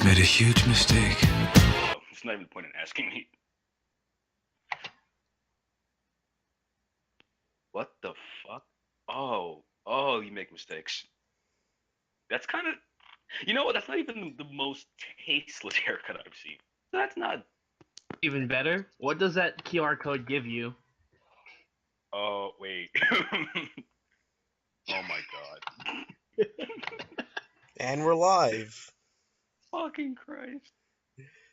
I've made a huge mistake. It's not even the point in asking me. What the fuck? Oh, you make mistakes. That's kind of, you know what? That's not even the most tasteless haircut I've seen. That's not. Even better, what does that QR code give you? Oh, wait. Oh my god. And we're live. Fucking Christ.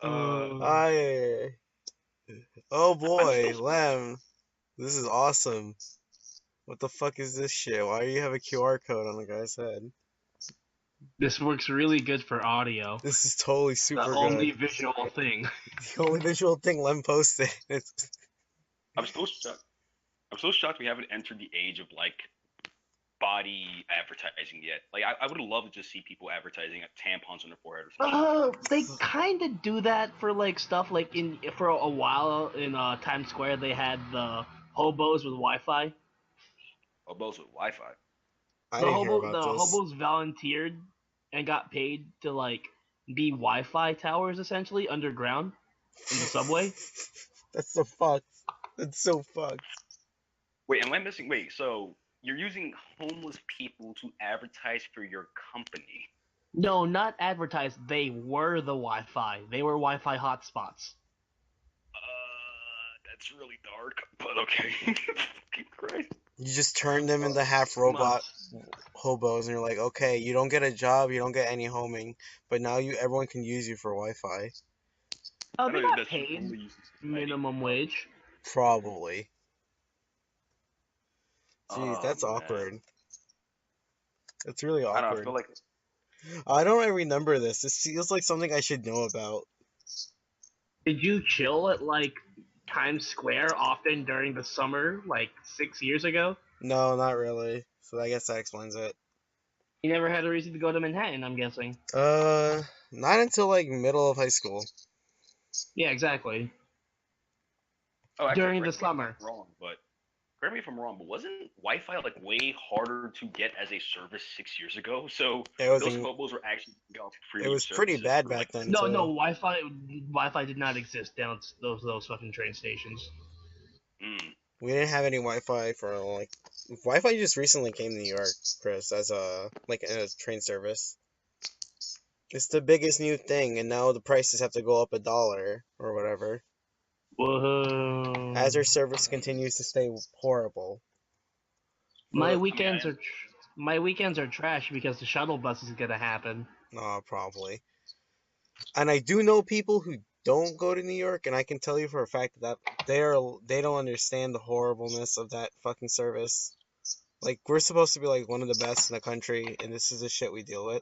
I. Oh boy, still- Lem. This is awesome. What the fuck is this shit? Why do you have a QR code on the guy's head? This works really good for audio. This is totally The super only good. visual thing. The only visual thing Lem posted. I'm still shocked. I'm so shocked we haven't entered the age of like body advertising yet. Like I would love to just see people advertising tampons on their forehead or something. They kind of do that for like stuff like for a while in Times Square they had the hobos with Wi-Fi. Hobos with Wi-Fi. I didn't hear about The this. hobos volunteered and got paid to like be Wi-Fi towers essentially underground in the subway. That's so fucked. That's so fucked. Wait, am I missing? Wait, so you're using homeless people to advertise for your company? No, not advertised. They were the Wi-Fi. They were Wi-Fi hotspots. That's really dark, but okay. Fucking Christ. You just turn them into half robot hobos, and you're like, okay, you don't get a job, you don't get any homing, but now everyone can use you for Wi-Fi. Oh, I they know got that's paid only used in society. minimum wage. Probably. Jeez, Oh, that's man. awkward. That's really I don't know, I awkward. feel like I don't remember this. This feels like something I should know about. Did you chill at like Times Square often during the summer, like 6 years ago? No, not really. So I guess that explains it. You never had a reason to go to Manhattan, I'm guessing. Not until like middle of high school. Yeah, exactly. actually, During the correct me if summer. I'm wrong, but correct me if I'm wrong, but wasn't Wi-Fi like way harder to get as a service 6 years ago? So It was those hobos were actually going to free. it was pretty bad back then No, too. no, Wi-Fi did not exist down those fucking train stations. We didn't have any Wi-Fi for like Wi-Fi just recently came to New York, Chris, as a train service. It's the biggest new thing, and now the prices have to go up $1 or whatever. Whoa. As our service continues to stay horrible. My weekends are trash because the shuttle bus is gonna happen. Probably. And I do know people who don't go to New York, and I can tell you for a fact that they don't understand the horribleness of that fucking service. Like, we're supposed to be like one of the best in the country, and this is the shit we deal with.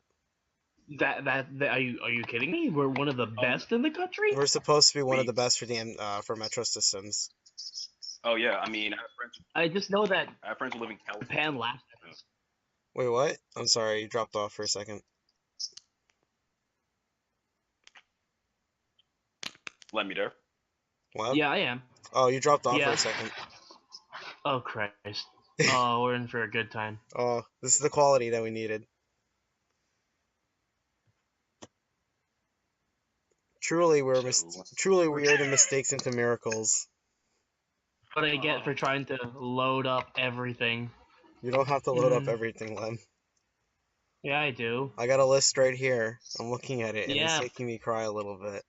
That are you kidding me? We're one of the best in the country. We're supposed to be one of the best for metro systems. Oh yeah, I mean, I just know that I have friends who live in California. Japan laughed at us. Wait, what? I'm sorry, you dropped off for a second. Let me there. What? Yeah, I am. Oh, you dropped off for Yeah. a second. Oh Christ. Oh, we're in for a good time. Oh, this is the quality that we needed. Truly, we are the mistakes into miracles. What I get for trying to load up everything. You don't have to load up everything, Lem. Yeah, I do. I got a list right here. I'm looking at it, and Yeah. it's making me cry a little bit.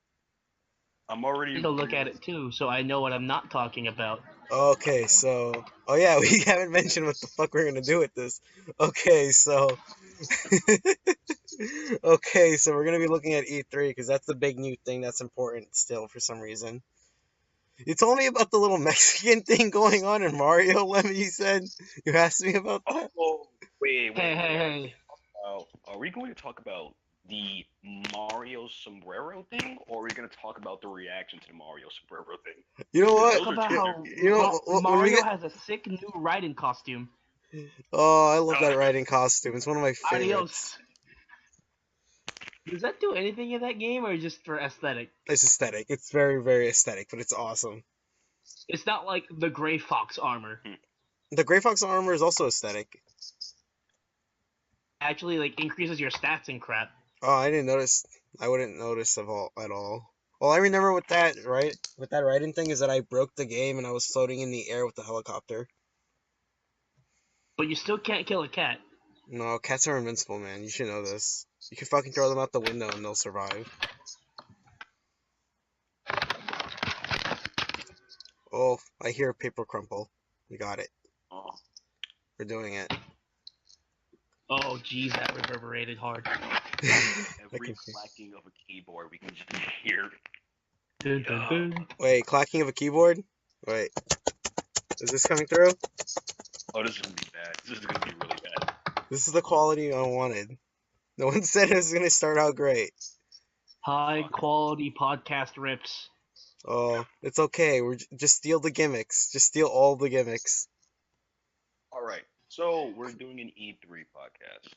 I'm already. I need to look at it too, so I know what I'm not talking about. Okay, so... Oh yeah, we haven't mentioned what the fuck we're gonna do with this. Okay, so... Okay, so we're gonna be looking at E3, because that's the big new thing that's important still, for some reason. You told me about the little Mexican thing going on in Mario, Lemon, you said? You asked me about that? Oh, wait. Hey. Are we going to talk about the Mario sombrero thing, or are we going to talk about the reaction to the Mario sombrero thing? You know what? Talk about how You know, when we Mario get... has a sick new riding costume. Oh, I love that riding costume. It's one of my favorites. Adios. Does that do anything in that game, or just for aesthetic? It's aesthetic. It's very, very aesthetic, but it's awesome. It's not like the Gray Fox armor. The Gray Fox armor is also aesthetic. Actually, like increases your stats and crap. Oh, I didn't notice. I wouldn't notice at all. All I remember with that writing thing is that I broke the game and I was floating in the air with the helicopter. But you still can't kill a cat. No, cats are invincible, man. You should know this. You can fucking throw them out the window and they'll survive. Oh, I hear a paper crumple. We got it. Oh, We're doing it. Oh, jeez, that reverberated hard. every clacking of a keyboard, we can just hear. Dun, dun, dun. Wait, clacking of a keyboard? Wait. Is this coming through? Oh, this is gonna be bad. This is gonna be really bad. This is the quality I wanted. No one said it was gonna start out great. High quality podcast rips. Oh, it's okay. Just steal the gimmicks. Just steal all the gimmicks. All right, so we're doing an E3 podcast.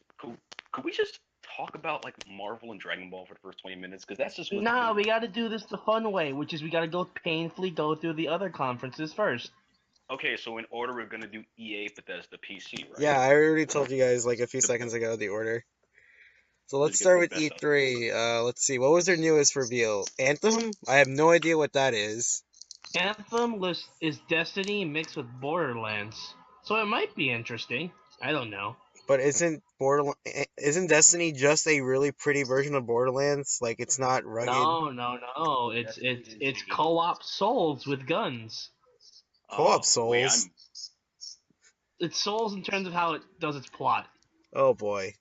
Could we just talk about like Marvel and Dragon Ball for the first 20 minutes? Because that's just what's Nah, been- we gotta do this the fun way, which is we gotta painfully go through the other conferences first. Okay, so in order, we're gonna do EA, Bethesda, PC, right? Yeah, I already told you guys like a few seconds ago the order. So let's Just get start the with best of E3. Let's see. What was their newest reveal? Anthem? I have no idea what that is. Anthem is Destiny mixed with Borderlands, so it might be interesting. I don't know. But isn't Destiny just a really pretty version of Borderlands? Like it's not rugged. No. It's co-op Souls with guns. Co-op Wait, Souls? It's Souls in terms of how it does its plot. Oh boy.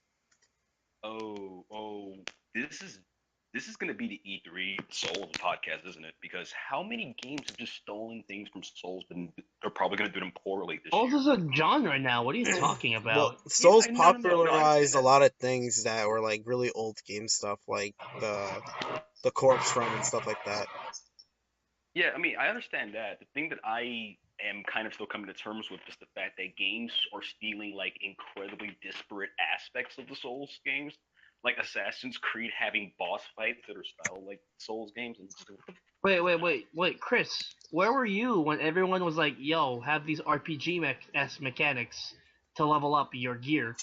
this is gonna be the E3 Souls podcast, isn't it? Because how many games have just stolen things from Souls, and they're probably gonna do them poorly this Souls year? is a genre now. What are you talking about? Well, Souls no, I popularized a understand lot of things that were like really old game stuff, like the corpse run and stuff like that. Yeah, I mean, I understand that. The thing that I am kind of still coming to terms with is the fact that games are stealing like incredibly disparate aspects of the Souls games. Like Assassin's Creed having boss fights that are style like Souls games. And Wait, Chris, where were you when everyone was like, "Yo, have these RPG mechanics to level up your gear"?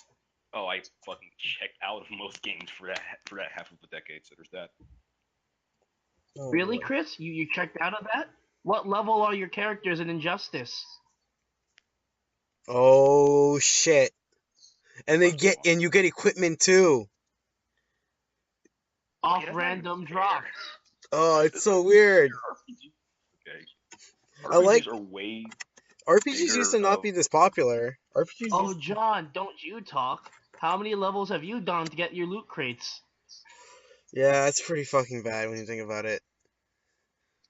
oh, I fucking checked out of most games for that half of the decade. So there's that. Oh, Really, boy. Chris? You checked out of that? What level are your characters in Injustice? Oh shit! And you get equipment too. Off that's not random even fair. drops. Oh, it's so weird. Okay. I like- RPGs are way. RPGs used to not be this popular. RPGs. Oh, John, don't you talk. How many levels have you done to get your loot crates? Yeah, it's pretty fucking bad when you think about it.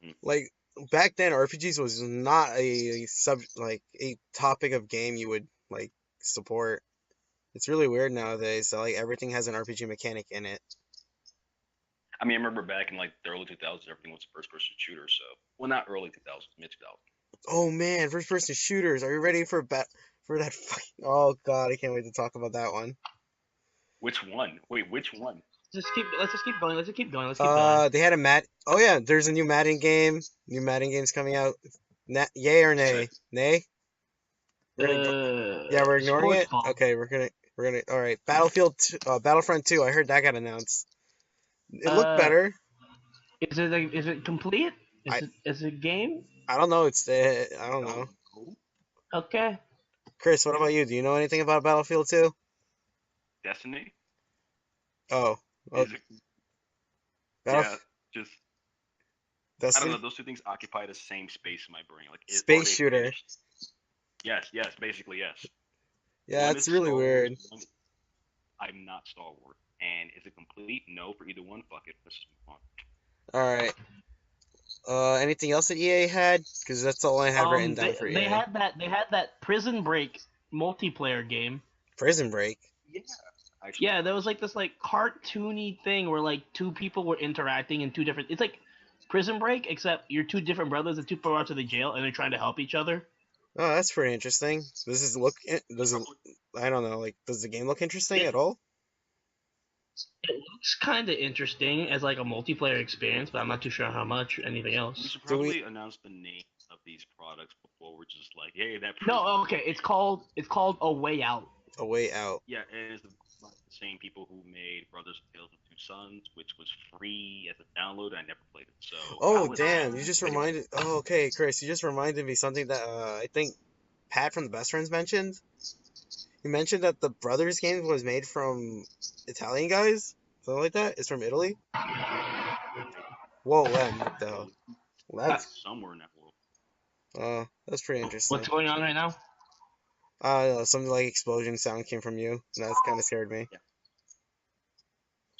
Mm. Like back then, RPGs was not a topic of game you would like support. It's really weird nowadays that like everything has an RPG mechanic in it. I mean, I remember back in like the early 2000s, everything was a first-person shooter. So, well, not early 2000s, mid 2000s. Oh man, first-person shooters. Are you ready for that fucking? Oh god, I can't wait to talk about that one. Which one? Wait, which one? Let's just keep going. Let's keep going. They had a Oh yeah, there's a new Madden game. New Madden game's coming out. Yay or nay? Nay. Yeah, we're ignoring sports it. ball. Okay, we're gonna. All right, Battlefront 2. I heard that got announced. It looked better. Is it complete? Is it a game? I don't know. I don't know. Cool. Okay. Chris, what about you? Do you know anything about Battlefield 2? Destiny? Oh, Is it, Battle- yeah, just I Destiny. don't know. Those two things occupy the same space in my brain. Like are Space they shooter. finished? Yes, basically yes. Yeah, One it's is really Star Wars, weird. one- I'm not Star Wars. And is it complete? No, for either one. Fuck it. Let's just move on. All right. Anything else that EA had? Because that's all I have written down for They EA. had that Prison Break multiplayer game. Prison Break. Yeah. Actually, Yeah, there was like this like cartoony thing where like two people were interacting in two different. It's like Prison Break, except you're two different brothers that two people out to the jail and they're trying to help each other. Oh, that's pretty interesting. I don't know. Like, does the game look interesting at all? It looks kind of interesting as like a multiplayer experience, but I'm not too sure how much or anything we else. should Do we- probably announce the name of these products before we're just like, hey, that. No, Prison- okay, it's called A Way Out. A Way Out. Yeah, it is the same people who made Brothers Tales of Two Sons, which was free as a download. I never played it. So Oh, how is damn, that? you just But anyway, reminded. Oh, okay, Chris, you just reminded me something that I think Pat from the Best Friends mentioned. He mentioned that the Brothers game was made from Italian guys, something like that. It's from Italy. Whoa, Lem, what the hell? Well, Uh, somewhere in that world. that's pretty interesting. What's going on right now? Something like explosion sound came from you, and that kind of scared me.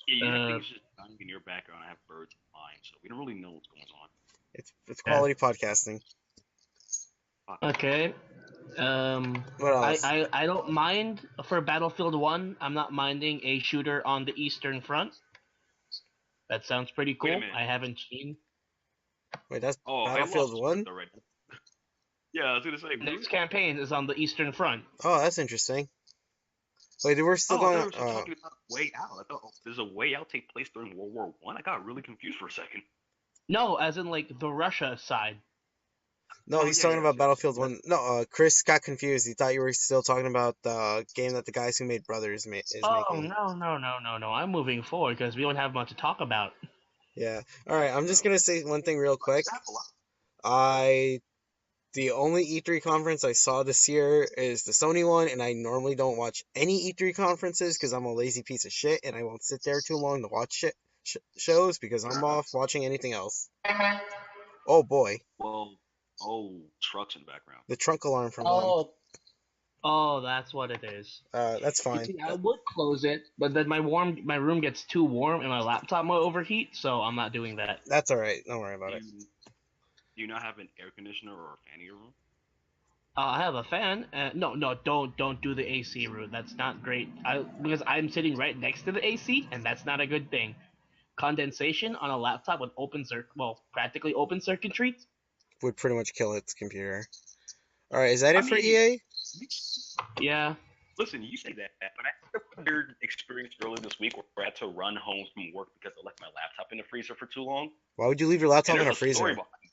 Yeah, I Uh, think it's just dying in your background. I have birds in mine, so we don't really know what's going on. It's yeah. quality podcasting. Fuck. Okay. What else? I don't mind for Battlefield 1. I'm not minding a shooter on the Eastern Front. That sounds pretty Wait a cool. minute. I haven't seen. Wait, that's Oh, I Battlefield lost 1? already. Yeah, I was gonna say. Next campaign is on the Eastern Front. Oh, that's interesting. Wait, we're still Oh, I thought going we on. were still talking about Way Out. I thought, does a Way Out take place during World War One? I got really confused for a second. No, as in like the Russia side. No, Oh he's yeah, talking yes, about yes. Battlefield 1. No, Chris got confused. He thought you were still talking about the game that the guys who made Brothers is Oh making. no! I'm moving forward because we don't have much to talk about. Yeah. Alright, I'm just So, gonna say one thing real quick. I The only E3 conference I saw this year is the Sony one, and I normally don't watch any E3 conferences because I'm a lazy piece of shit and I won't sit there too long to watch shows because I'm off watching anything else. Oh boy, well, trucks in the background. the trunk alarm from Lem. Oh, that's what it is. That's You fine. see, I would close it, but then my room gets too warm and my laptop might overheat, so I'm not doing that. That's alright. Don't worry about Do it. you not have an air conditioner or a fan in your room? I have a fan. No, don't do the AC route. That's not great. Because I'm sitting right next to the AC, and that's not a good thing. Condensation on a laptop with practically open circuitry. Would pretty much kill its computer. Alright, is that I it for mean, EA? Yeah. listen, you say that, but I had a weird experience earlier this week where I had to run home from work because I left my laptop in the freezer for too long. Why would you leave your And laptop in there's a a story freezer? behind it.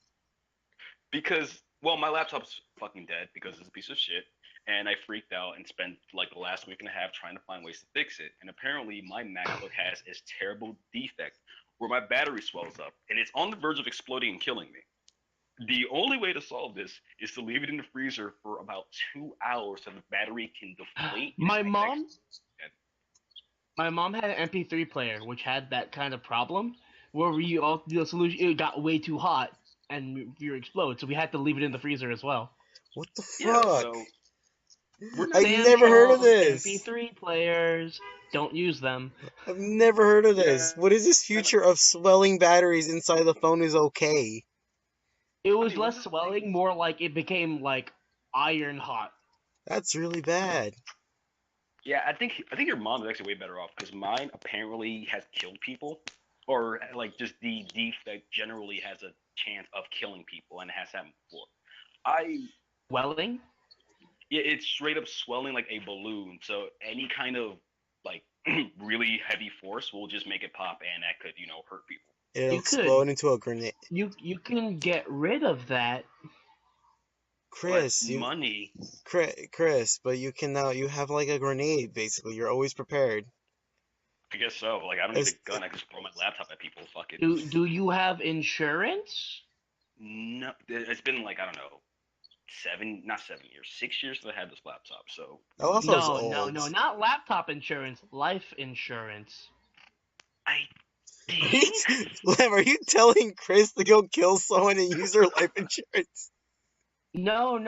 Because, well, my laptop's fucking dead because it's a piece of shit. And I freaked out and spent like the last week and a half trying to find ways to fix it. And apparently, my MacBook has this terrible defect where my battery swells up and it's on the verge of exploding and killing me. The only way to solve this is to leave it in the freezer for about 2 hours so the battery can deflate. My and mom, my mom had an MP3 player which had that kind of problem, where the solution it got way too hot and you explode, so we had to leave it in the freezer as well. What the Yeah, fuck? so we're I've not never heard of Samsung this. MP3 players, don't use them. I've never heard of this. yeah. What is this future of swelling batteries inside the phone is okay? It I was mean, what's less the thing? swelling, more like it became like iron hot. That's really bad. Yeah, I think your mom is actually way better off because mine apparently has killed people, or like just the defect generally has a chance of killing people, and it has happened before. I Welling? Yeah, it's straight up swelling like a balloon. So any kind of like really heavy force will just make it pop, and that could hurt people. It'll You could. explode into a grenade. You can get rid of that. But Chris, money, Chris, but you can now, you have like a grenade basically. You're always prepared. I guess so. Like I don't need As, a gun. I can just throw my laptop at people. Fuck it. Do you have insurance? No, it's been like I don't know, not 7 years, 6 years that I had this laptop. So I thought that was old. No, not laptop insurance, life insurance. I Are you, think. Lem, are you telling Chris to go kill someone and use their life insurance? No.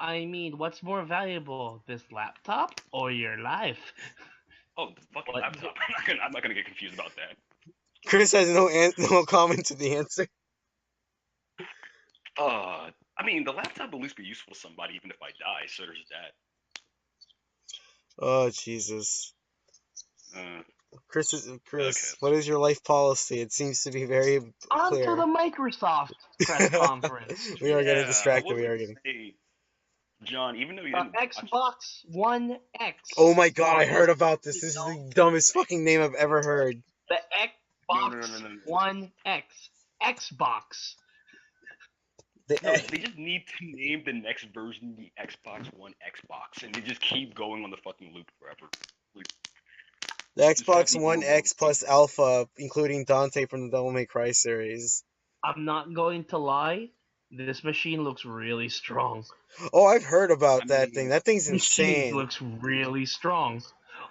I mean, what's more valuable, this laptop or your life? Oh, the fucking What? laptop. I'm not gonna get confused about that. Chris has no comment to the answer. I mean, the laptop will at least be useful to somebody, even if I die. So there's that. Oh Jesus. Uh, Chris, okay. what is your life policy? It seems to be very On clear. to the Microsoft press conference. We are getting Yeah, distracted. I was We are gonna getting. say, John, even though you didn't watch it, Xbox One X. Oh my God! I No, heard about this. This is the dumbest fucking name I've ever heard. the no, Xbox One X. Xbox. no, they just need to name the next version the Xbox One Xbox, and they just keep going on the fucking loop forever. Like, The Just have Xbox the One Orbo. X plus Alpha, including Dante from the Devil May Cry series. I'm not going to lie. This machine looks really strong. Oh, I've heard I about that thing. mean, That thing's Machine insane. looks really strong.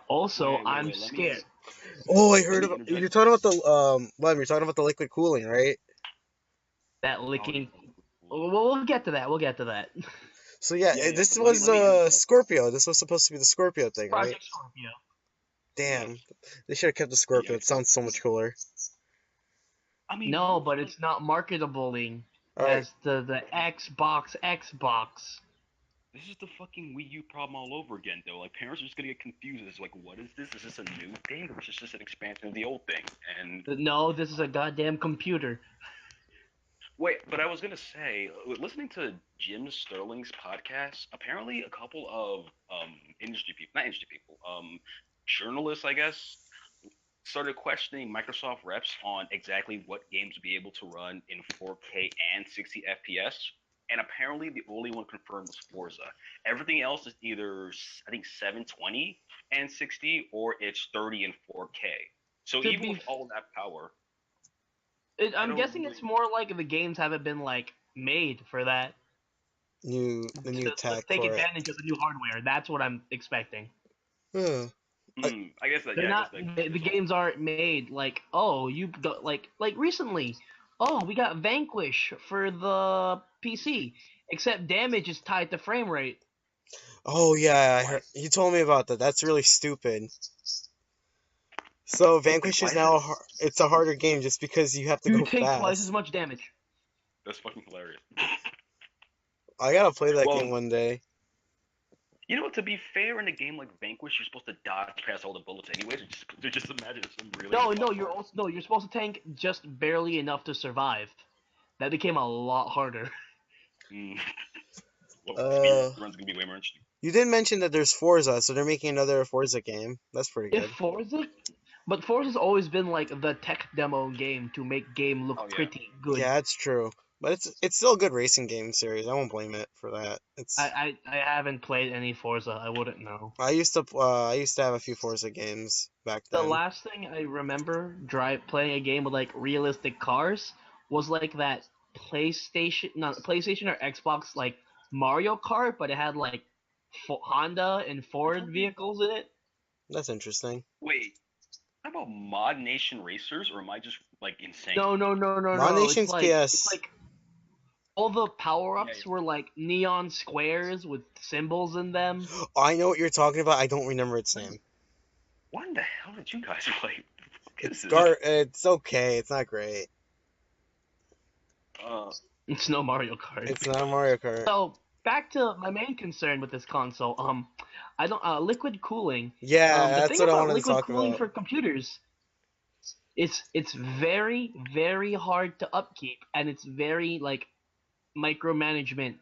Also, I'm wait. scared. Oh, I Let heard me about. You're interject. talking about the You're talking about the liquid cooling, right? That Oh yeah, licking. the liquid cooling. We'll get to that. We'll get to that. So yeah, Yeah. this But was let me interject. Scorpio. This was supposed to be the Scorpio thing, right? Project Scorpio. Yes. Damn, they should have kept the The Scorpio. It Xbox. sounds so much cooler. I mean, No, most but like it's not marketabling All right. as the Xbox. this is the fucking Wii U problem all over again, though. Like parents are just gonna get confused. It's like, what is this? Is this a new thing, or is this just an expansion of the old thing? And No, this is a goddamn computer. wait, but I was gonna say, listening to Jim Sterling's podcast, apparently a couple of industry people, not industry people, journalists, I guess, started questioning Microsoft reps on exactly what games would be able to run in 4K and 60 FPS. And apparently, the only one confirmed was Forza. Everything else is either I think 720 and 60, or it's 30 and 4K. So To even be, with all that power, I I'm don't guessing it's really. more like the games haven't been like made for that The new to tech take for it. advantage of the new hardware. That's what I'm expecting. Huh. I, I guess that. They're Yeah, I guess not. that The is all. games aren't made like, oh, you got like recently. Oh, we got Vanquish for the PC. Except damage is tied to frame rate. oh yeah, I heard. Why? You told me about that. That's really stupid. So Wait, Vanquish why is is that? now it's a harder game just because you have to You go take twice as fast. much damage. That's fucking hilarious. I gotta play that game Well, one day. you know, to be fair, in a game like Vanquish, you're supposed to dodge past all the bullets anyways. Just imagine some really No, tough no, you're part. also no, you're supposed to tank just barely enough to survive. That became a lot harder. Mm. Well, Uh, speedruns gonna be way more interesting. you did mention that there's Forza, so they're making another Forza game. That's pretty If good. Forza, but Forza's always been like the tech demo game to make game look Oh yeah. pretty good. Yeah, that's true. But it's still a good racing game series. I won't blame it for that. It's I haven't played any Forza. I wouldn't know. I used to have a few Forza games back The then. last thing I remember playing a game with like realistic cars was like that PlayStation, not PlayStation or Xbox, like Mario Kart, but it had like Honda and Ford vehicles in it. That's interesting. Wait, how about Mod Nation Racers, or am I just like insane? Mod No. Nation's It's PS. like all the power Yeah, yeah. ups were like neon squares with symbols in them. Oh, I know what you're talking about. I don't remember its name. What in the hell did you guys play? What is It's this? It's okay. It's not great. Uh, It's no Mario Kart. It's not a Mario Kart. So back to my main concern with this console. I don't liquid cooling. Yeah, The that's thing what I about wanted to liquid talk cooling about. for computers, it's very hard to upkeep, and it's very like micromanagement.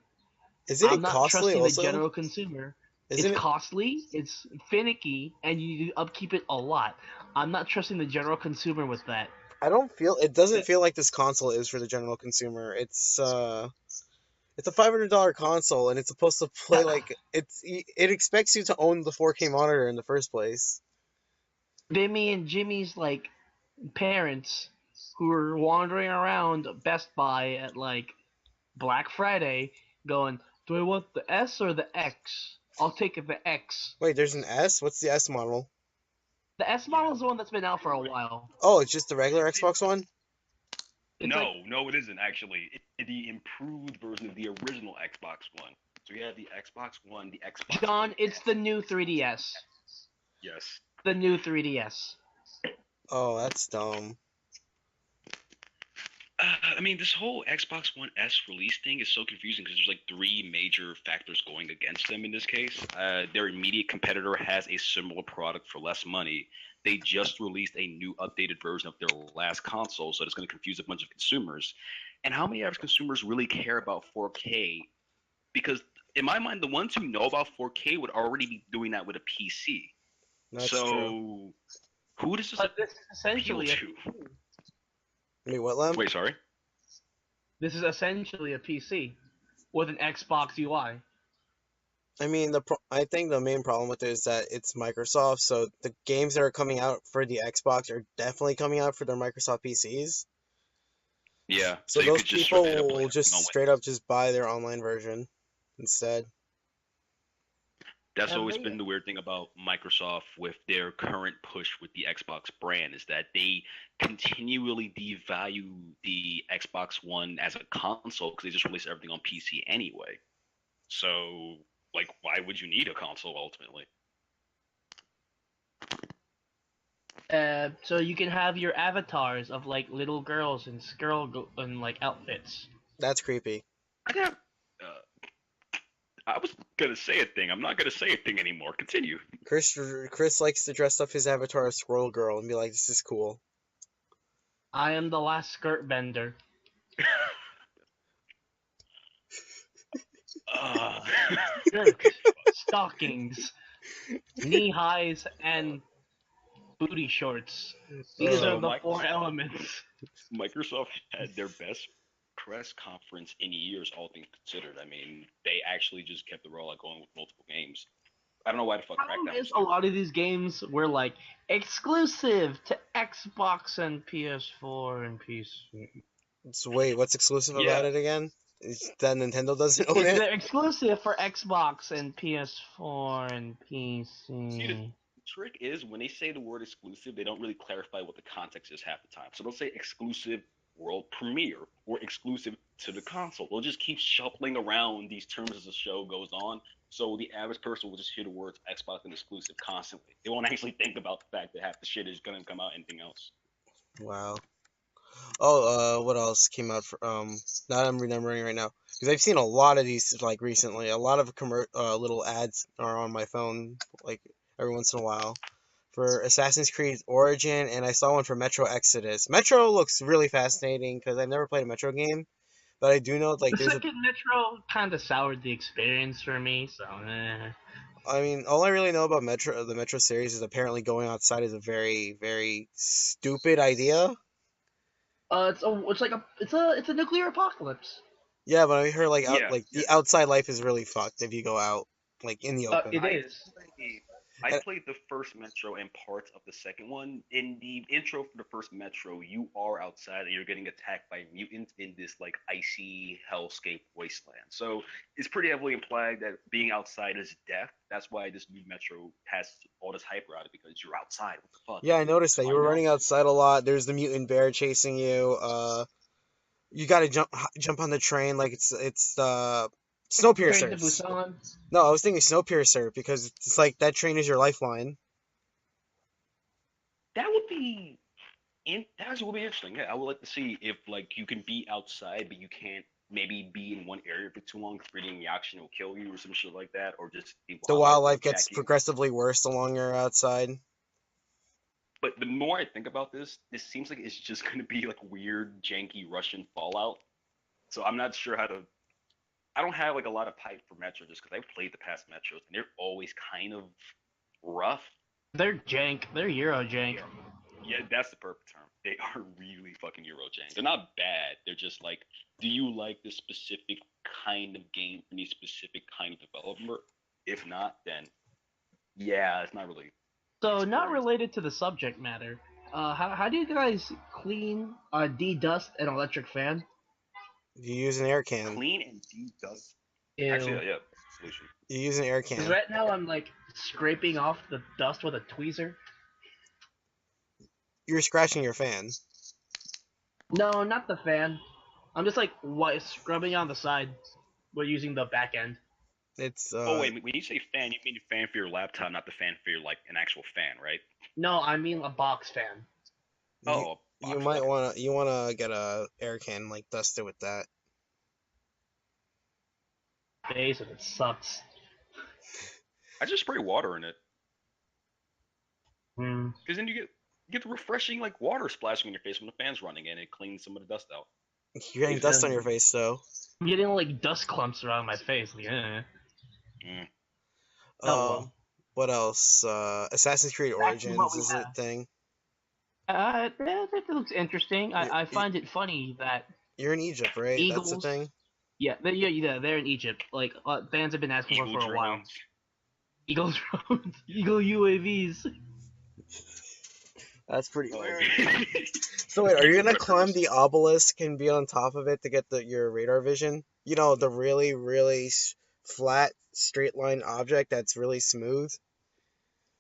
Isn't I'm it not costly trusting the also? general consumer. It's Isn't it? costly, it's finicky, and you upkeep it a lot. I'm not trusting the general consumer with that. I don't feel. It doesn't feel like this console is for the general consumer. It's a $500 console, and it's supposed to play That like it expects you to own the 4K monitor in the first place. Bimmy and Jimmy's like parents who were wandering around Best Buy at like Black Friday, going, "Do I want the S or the X? I'll take the X." Wait, there's an S? What's the S model? The S yeah. model is the one that's been out for a while. Oh, it's just the regular Xbox One? It's like, no, it isn't actually. It's the improved version of the original Xbox One. So you have the Xbox One, the Xbox John, One it's S. the new 3DS. Yes. The new 3DS. Oh, that's dumb. I mean, this whole Xbox One S release thing is so confusing because there's like three major factors going against them in this case. Their immediate competitor has a similar product for less money. They just released a new updated version of their last console, so it's going to confuse a bunch of consumers. And how many average consumers really care about 4K? Because in my mind, the ones who know about 4K would already be doing that with a PC. That's true. So who does this But this is appeal essentially a to? Wait, what, Lem? Wait, sorry. this is essentially a PC with an Xbox UI. I mean, I think the main problem with it is that it's Microsoft, so the games that are coming out for the Xbox are definitely coming out for their Microsoft PCs. Yeah, So so you those could just straight up people play will just everything on straight up just buy their online version instead. That's always But yeah. been the weird thing about Microsoft with their current push with the Xbox brand is that they continually devalue the Xbox One as a console because they just release everything on PC anyway. So, like, why would you need a console ultimately? So you can have your avatars of like little girls and in like outfits. That's creepy. I got. I was gonna say a thing. I'm not gonna say a thing anymore. Continue. Chris likes to dress up his avatar as Squirrel Girl and be like, "This is cool." I am the last skirt bender. uh, Shirts, stockings, knee highs, and booty shorts. These are so the four elements. Microsoft had their best press conference in years, all things considered. I mean, they actually just kept the rollout going with multiple games. I don't know why the fuck Problem Crackdown is, was a there. lot of these games were like exclusive to Xbox and PS4 and PC. So wait, what's exclusive Yeah. about it again? Is that Nintendo doesn't own It's it? they're exclusive for Xbox and PS4 and See, the PC. trick is when they say the word exclusive, they don't really clarify what the context is half the time. So they'll say exclusive world premiere or exclusive to the console. They'll just keep shuffling around these terms as the show goes on. So the average person will just hear the words Xbox and exclusive constantly. They won't actually think about the fact that half the shit is gonna come out anything else. Wow. Oh, what else came out for that I'm remembering right now? Because I've seen a lot of these like recently. A lot of little ads are on my phone like every once in a while for Assassin's Creed Origin, and I saw one for Metro Exodus. Metro looks really fascinating because I've never played a Metro game, but I do know like The there's a. second Metro kind of soured the experience for me, so I mean, all I really know about the Metro series is apparently going outside is a very, very stupid idea. it's a nuclear apocalypse. Yeah, but I heard Yeah, like the outside life is really fucked if you go out like in the open. It is. I And played the first Metro and parts of the second one. In the intro for the first Metro, you are outside and you're getting attacked by mutants in this like icy hellscape wasteland. So it's pretty heavily implied that being outside is death. That's why this new Metro has all this hype around it because you're outside. What the fuck? yeah, I noticed Just that you find were out. running outside a lot. There's the mutant bear chasing you. You gotta jump on the train like it's Train to Snowpiercer's. Busan. No, I was thinking Snowpiercer because it's like that train is your lifeline. That would be that actually would be interesting. Yeah, I would like to see if like you can be outside, but you can't maybe be in one area for too long, creating the action will kill you or some shit like that, or just the The wildlife will wildlife gets attack you. progressively worse the longer you're outside. But the more I think about this seems like it's just gonna be like weird, janky Russian Fallout. So I'm not sure how to. I don't have like a lot of hype for Metro just because I've played the past Metros and they're always kind of rough. They're jank. They're Euro jank. Yeah, that's the perfect term. They are really fucking Eurojang. They're not bad. They're just like, do you like this specific kind of game from this specific kind of developer? If not, then yeah, it's not really So, not experience. related to the subject matter. How do you guys clean de-dust an electric fan? You use an air can. Clean and de-dust. Actually, Ew. yeah, solution. You use an air Because can. right now I'm like scraping off the dust with a tweezer. You're scratching your fan. No, not the fan. I'm just like scrubbing on the side. We're using the back end. It's Oh wait, when you say fan, you mean the fan for your laptop, not the fan for your like an actual fan, right? No, I mean a box fan. you Oh, you box. might Okay. wanna get a air can like dust it with that. Base and it sucks. I just spray water in it, Hmm. because then you get the refreshing like water splashing on your face when the fan's running and it cleans some of the dust out. You're getting Instead dust of on your face though. I'm getting like dust clumps around my face. Like, Mm. Oh Uh, well. what else? Assassin's Creed Back to what Origins we is a have. thing. That looks interesting. You're, I find it funny that you're in Egypt, right? That's the eagles. thing. Yeah, they're in Egypt. Like fans have been asking Eagle for a while. drones. Eagle drones, Eagle UAVs. That's pretty Oh, weird. okay. So wait, are you Eagle gonna climb Rippers. the obelisk and be on top of it to get your radar vision? You know, the really, really flat, straight line object that's really smooth.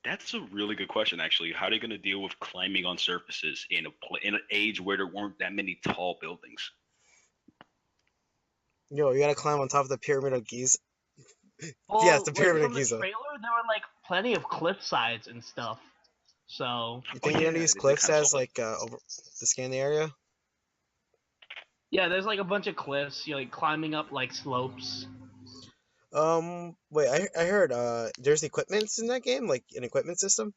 That's a really good question, actually. How are they going to deal with climbing on surfaces in an age where there weren't that many tall buildings? Yo, you gotta climb on top of the Pyramid of Giza. Yes, Well, the like Pyramid of from the Giza. trailer, there were like plenty of cliff sides and stuff. So You Oh think they're gonna yeah, use they cliffs kind of saw as that. like over to scan the area? yeah, there's like a bunch of cliffs. You're like climbing up like slopes. Wait, I heard there's equipments in that game, like an equipment system.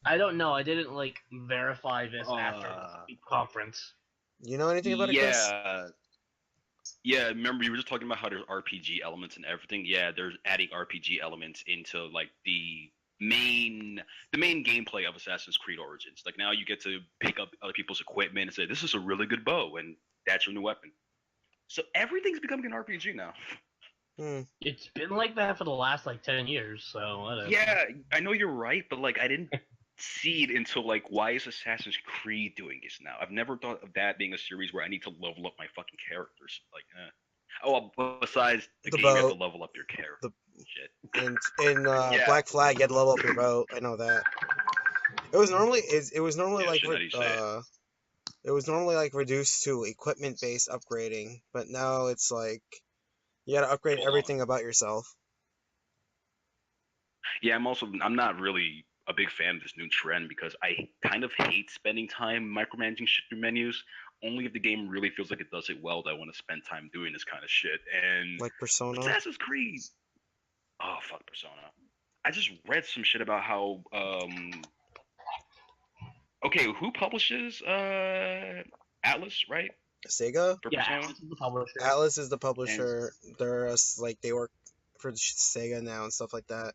I don't know. I didn't like verify this after Uh, the conference. You know anything about it, Chris? yeah, yeah. Remember, you were just talking about how there's RPG elements and everything. Yeah, there's adding RPG elements into like the main gameplay of Assassin's Creed Origins. Like now, you get to pick up other people's equipment and say, "This is a really good bow," and that's your new weapon. So everything's becoming an RPG now. Hmm. It's been like that for the last like 10 years. So whatever. Yeah, I know you're right, but like I didn't see it until like why is Assassin's Creed doing this now? I've never thought of that being a series where I need to level up my fucking characters. Like, oh, well, besides the The game, you have boat. to level up your character. The Shit. in Yeah. Black Flag, you had to level up your boat. I know that. It was normally Yeah, like shit. How do you say it? it was normally like reduced to equipment based upgrading, but now it's like you gotta upgrade Full on. everything about yourself. Yeah, I'm not really a big fan of this new trend because I kind of hate spending time micromanaging shit through menus. Only if the game really feels like it does it well that I want to spend time doing this kind of shit. And Like Persona. Assassin's Creed. Oh fuck Persona. I just read some shit about how okay, who publishes Atlas, right? Sega? For Yeah, Persona? Atlas is the publisher. Atlas is the And publisher. They're like they work for Sega now and stuff like that.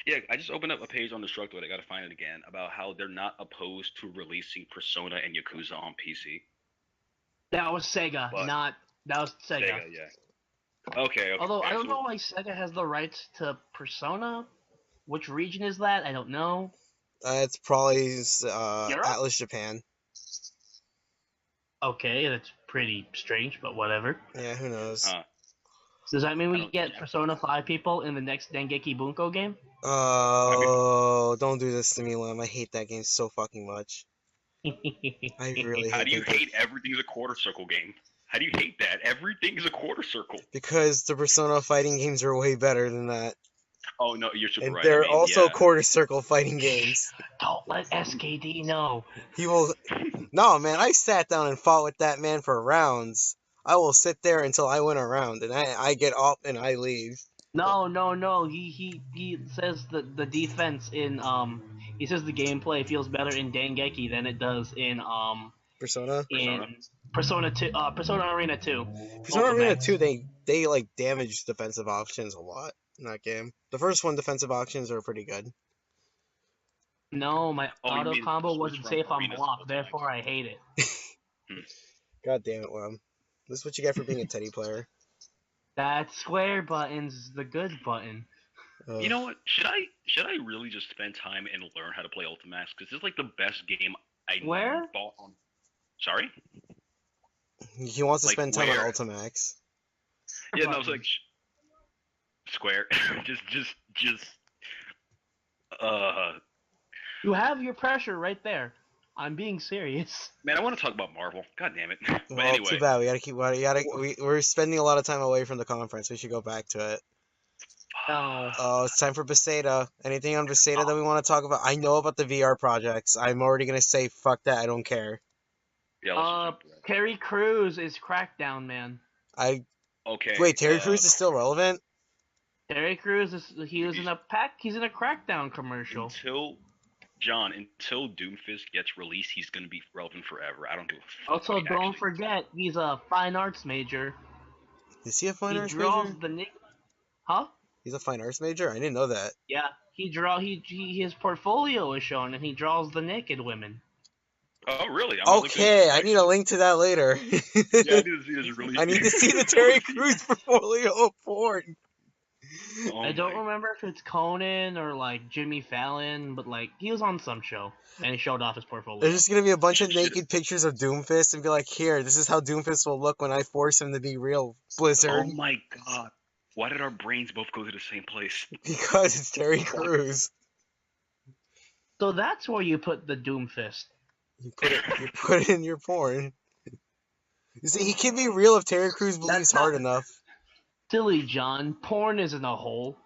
yeah, I just opened up a page on Destructoid, I gotta find it again, about how they're not opposed to releasing Persona and Yakuza on PC. That was Sega, But not that was Sega. Sega, yeah. Okay, okay. Although I don't So know why Sega has the rights to Persona. Which region is that? I don't know. It's probably Europe? Atlas Japan. Okay, that's pretty strange, but whatever. Yeah, who knows? Does that mean I we don't get yeah. Persona 5 people in the next Dengeki Bunko game? Oh, don't do this to me, Lem. I hate that game so fucking much. I really How hate do you that game. hate everything's a quarter circle game? How do you hate that? Everything's a quarter circle. Because the Persona fighting games are way better than that. Oh no, you're super And right. they're I mean, also yeah. quarter circle fighting games. Don't let SKD know. He will. No, man, I sat down and fought with that man for rounds. I will sit there until I win a round, and I get up and I leave. No. He says the defense in he says the gameplay feels better in Dengeki than it does in Persona? Persona 2 Persona Arena 2. Persona Arena Ultimax. 2, they like damage defensive options a lot in that game. The first one, defensive options are pretty good. No, my Oh, you auto mean combo switch wasn't from safe on arenas to block, Ultimax. therefore I hate it. God damn it, Lem. This is what you get for being a Teddy player. That square button's the good button. You know what? Should I really just spend time and learn how to play Ultimax? Because this is like the best game I Where? bought on. Sorry? He wants to Like, spend time on where? Ultimax. Yeah, no, it's like Square. just. Uh, You have your pressure right there. I'm being serious. man, I want to talk about Marvel. God damn it. But Well, anyway, too bad. We gotta keep. We're spending a lot of time away from the conference. We should go back to it. No. Oh, it's time for Beseda. Anything on Beseda that we want to talk about? I know about the VR projects. I'm already gonna say fuck that. I don't care. yeah, let's just jump to that. Terry Crews is Crackdown, man. Okay. Wait. Terry Crews is still relevant? Terry Crews he's in a Crackdown commercial. Until Doomfist gets released, he's gonna be relevant forever. I don't give a fuck. Also, what he don't actually- forget he's a fine arts major. Is he a fine He arts draws major? the nick. Huh? He's a fine arts major. I didn't know that. Yeah. He his portfolio is shown and he draws the naked women. Oh, really? I'm gonna look into Okay, it I right need a link to that later. Yeah, I need to see this really. I need to see the Terry Crews portfolio porn. Oh I don't my. remember if it's Conan or like Jimmy Fallon, but like he was on some show and he showed off his portfolio. There's just gonna be a bunch of Shit. naked pictures of Doomfist and be like, here, this is how Doomfist will look when I force him to be real, Blizzard. Oh my god. Why did our brains both go to the same place? Because it's Terry Crews. So that's where you put the Doomfist. You put it in your porn. You see, he can be real if Terry Crews believes That's not hard enough. silly, John. Porn isn't a hole.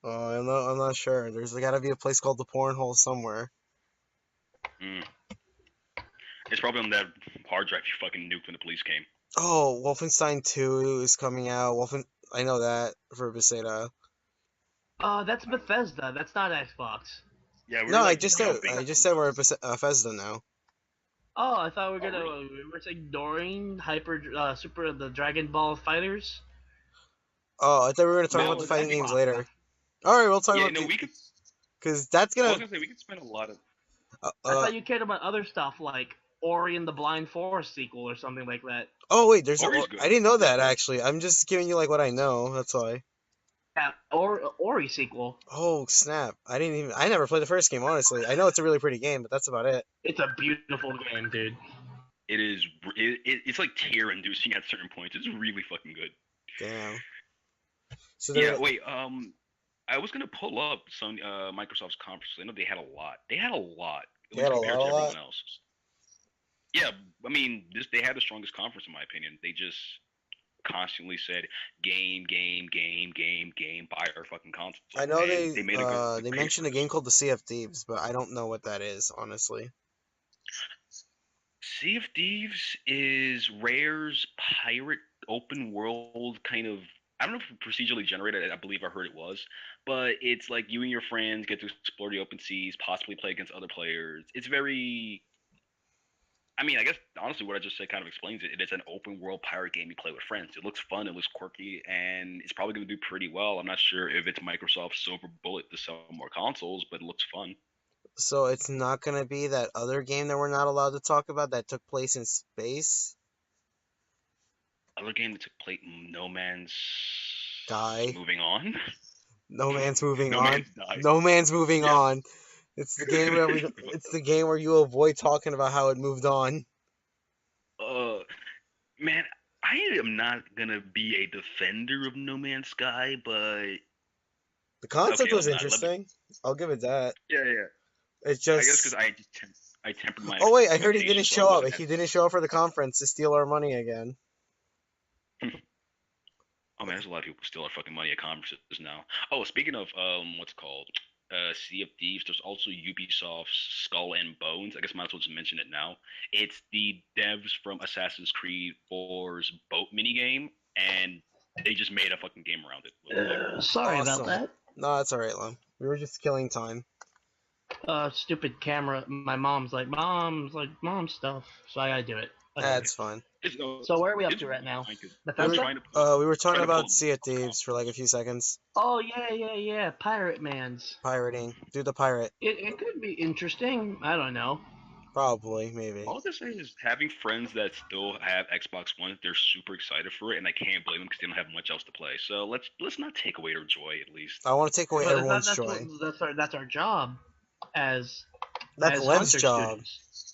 I'm not sure. There's gotta be a place called the Porn Hole somewhere. Mm. It's probably on that hard drive you fucking nuked when the police came. Oh, Wolfenstein 2 is coming out. I know that for Bethesda. That's Bethesda. That's not Xbox. Yeah, we No, were I like just jumping. said we're at Bethesda now. Oh, I thought we were Oh, gonna really? we were ignoring Super the Dragon Ball Fighters. Oh, I thought we were gonna talk No, about the fighting games Xbox. later. All right, we'll talk Yeah, about no, we could. because that's I was gonna. gonna say we could spend a lot of. I Uh, thought you cared about other stuff like Ori and the Blind Forest sequel or something like that. oh wait, Ori's good. I didn't know Ori's that good. actually. I'm just giving you like what I know. That's why. Yeah, Ori sequel. Oh snap! I never played the first game honestly. I know it's a really pretty game, but that's about it. It's a beautiful game, dude. It is. It's like tear inducing at certain points. It's really fucking good. Damn. So Yeah. Wait. I was gonna pull up some Microsoft's conference. I know they had a lot. They had a lot, at they least had compared to a lot. everyone else. Yeah, I mean, they had the strongest conference in my opinion. They just constantly said game, game, game, game, game, buy our fucking console. I know And they made a good they case mentioned for a it. game called the Sea of Thieves, but I don't know what that is honestly. Sea of Thieves is Rare's pirate open world kind of. I don't know if it's procedurally generated. I believe I heard it was, but it's like you and your friends get to explore the open seas, possibly play against other players. It's very. I mean, I guess honestly, what I just said kind of explains it. It is an open world pirate game you play with friends. It looks fun, it looks quirky, and it's probably going to do pretty well. I'm not sure if it's Microsoft's silver bullet to sell more consoles, but it looks fun. So it's not gonna be that other game that we're not allowed to talk about that took place in space. Other game that took place, No Man's Die. moving on. No Man's moving No on. Man's died. No Man's moving Yeah. on. It's the game where it's the game where you avoid talking about how it moved on. uh, man, I am not gonna be a defender of No Man's Sky, but The concept okay, was I'm not. interesting. I'll give it that. Yeah, yeah. It's I guess because just. I tempered my Oh wait, I heard he didn't expectations, so I show up. wasn't He didn't show up for the conference to steal our money again. Oh man, there's a lot of people who steal our fucking money at conferences now. Oh, speaking of what's it called Sea of Thieves, there's also Ubisoft's Skull and Bones. I guess I might as well just mention it now. It's the devs from Assassin's Creed 4's boat minigame, and they just made a fucking game around it. Sorry Awesome. about that. No, that's alright, Lum. We were just killing time. Stupid camera. My mom's mom stuff, so I gotta do it. Okay. That's fun. So where are we up it's to right now? fine, 'cause We I'm Bethesda? trying to pull, we were talking trying to pull about Sea of Thieves for like a few seconds. Oh yeah. Pirate Man's. Pirating. Do the pirate. It could be interesting. I don't know. Probably, maybe. All I say is having friends that still have Xbox One, they're super excited for it, and I can't blame them because they don't have much else to play. So let's not take away their joy, at least. I want to take away But everyone's that's joy. that's our job as That's as Lem's Hunter job. students.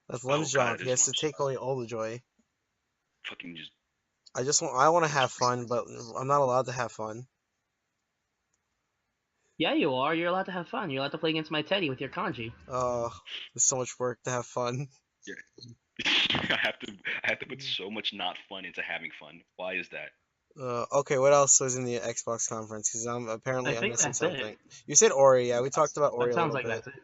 That's Lem's Oh, God, job. it He is has to Lem's take job. away all the joy. Fucking just I want to have fun, but I'm not allowed to have fun. Yeah, you are. You're allowed to have fun. You're allowed to play against my Teddy with your kanji. There's so much work to have fun. yeah. I have to put so much not fun into having fun. Why is that? Okay, what else was in the Xbox conference? Because I'm missing that's something. it. You said Ori, yeah. We talked about Ori That a sounds little like bit. that's it.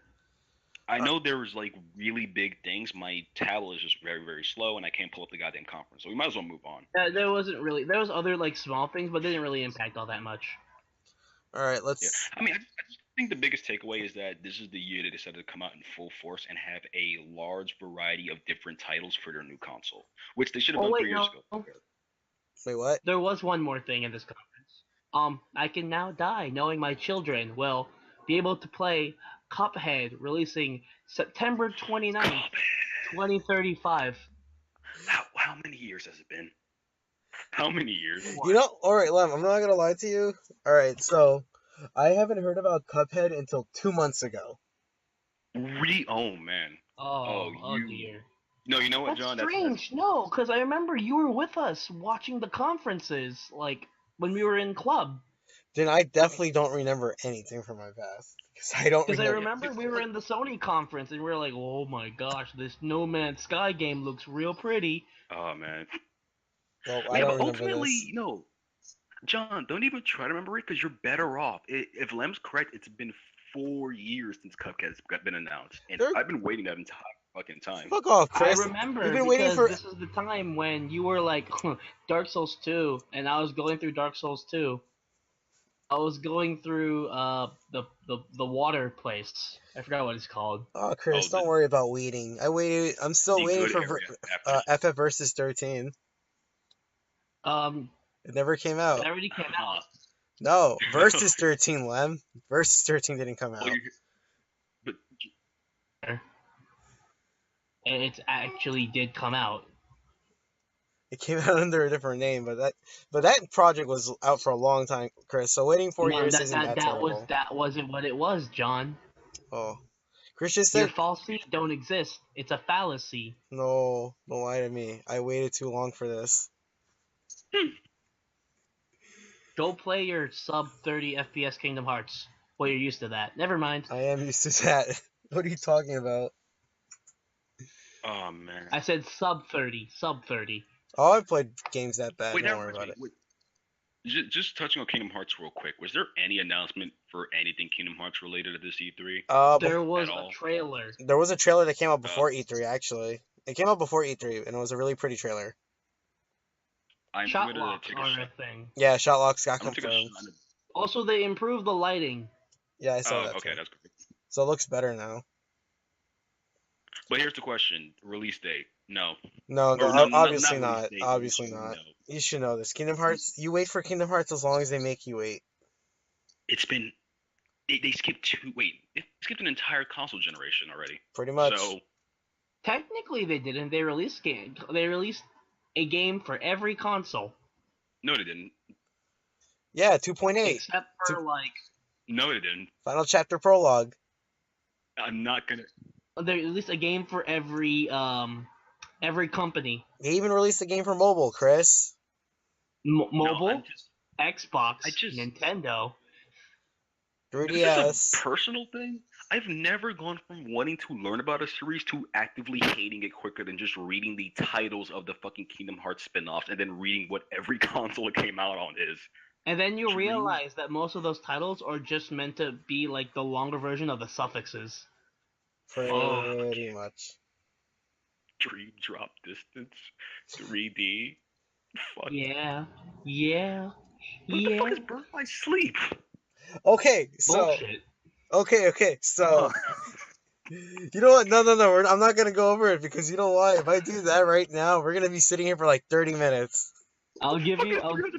I know there was like really big things. My tablet is just very, very slow, and I can't pull up the goddamn conference. So we might as well move on. There wasn't really. There was other like small things, but they didn't really impact all that much. All right, Yeah, let's. I mean, I just think the biggest takeaway is that this is the year they decided to come out in full force and have a large variety of different titles for their new console, which they should have Oh done wait, 3 years no. ago. Wait, what? There was one more thing in this conference. I can now die knowing my children will be able to play Cuphead, releasing September 29th. 2035. How many years has it been? How many years? You know, alright, Lem, I'm not gonna lie to you. Alright, so I haven't heard about Cuphead until 2 months ago. Oh man. Oh, Oh dear. No, you know what, That's John? strange. No, because I remember you were with us watching the conferences, like when we were in club. Then I definitely don't remember anything from my past. Because I don't Because I remember. remember we were in the Sony conference and we were like, oh my gosh, this No Man's Sky game looks real pretty. Oh man. Well, I Yeah, don't but remember ultimately, this. John, don't even try to remember it because you're better off. If Lem's correct, it's been 4 years since Cuphead's been announced, and They're- I've been waiting that entire fucking time. Fuck off, I Chris. You've remember been waiting because for. this is the time when you were like Dark Souls 2, and I was going through Dark Souls 2. I was going through the water place. I forgot what it's called. Oh, Chris, Oh, don't worry about waiting. I'm still the waiting good for area after. FF versus 13. Um, It never came it out. already came out. No, versus 13, Lem. Versus 13 didn't come out. But And it actually did come out. It came out under a different name, but that project was out for a long time, Chris. So waiting 4 years isn't that terrible. That wasn't what it was, John. Oh, Chris just Your said falsies don't exist. It's a fallacy. no. Don't lie to me. I waited too long for this. Go play your sub 30 FPS Kingdom Hearts. Well, you're used to that. Never mind. I am used to that. What are you talking about? oh man. I said sub 30. Sub 30. Oh, I've played games that bad. Wait, Don't that worry reminds about me. it. Wait, just touching on Kingdom Hearts real quick. Was there any announcement for anything Kingdom Hearts related to this E3? There was At a all? trailer. There was a trailer that came out before E3, actually. It came out before E3, and it was a really pretty trailer. I'm Shot gonna locks take a are a shot. thing. Yeah, Shotlocks got I'm gonna take a confirmed. shot. Also, they improved the lighting. Yeah, I saw Oh, that okay, too. that's good. So it looks better now. But here's the question: release date? No. No, Or no, not obviously release not. date. Obviously Release, not. no. You should know this. Kingdom Hearts, you wait for Kingdom Hearts as long as they make you wait. It's been they skipped they skipped an entire console generation already. Pretty much. So Technically, they didn't. They released a game for every console, no, they didn't. Yeah, 2.8. except for like No, they didn't. Final chapter prologue. I'm not gonna. they released a game for every company. They even released a game for mobile, Chris. Mobile, No, Xbox, I just Nintendo. this is a 3DS. personal thing. I've never gone from wanting to learn about a series to actively hating it quicker than just reading the titles of the fucking Kingdom Hearts spin-offs and then reading what every console it came out on is. And then you Dream. realize that most of those titles are just meant to be like the longer version of the suffixes. Pretty much. Dream Drop Distance 3D. Fuck. Yeah. What the fuck is Birth by Sleep? Okay, so Bullshit. okay, so you know what? No, I'm not gonna go over it because you know why? If I do that right now, we're gonna be sitting here for like 30 minutes.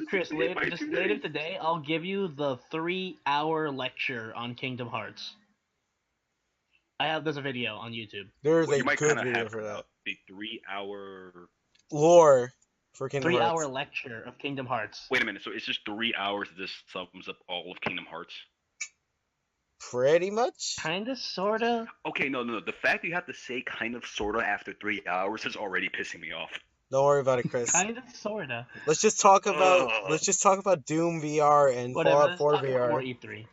Chris, later today, I'll give you the 3-hour lecture on Kingdom Hearts. There's a video on YouTube. There's Well, a you might good kind of video have for that. the 3-hour. Lore for Kingdom 3-hour Hearts. lecture of Kingdom Hearts. Wait a minute. So it's just 3 hours. This sums up all of Kingdom Hearts. Pretty much. Kinda, sorta. Okay, no. The fact that you have to say kind of, sorta after 3 hours is already pissing me off. Don't worry about it, Chris. Kinda, sorta. Let's just talk about Doom VR and Whatever. Fallout Let's 4 talk about more VR. E3.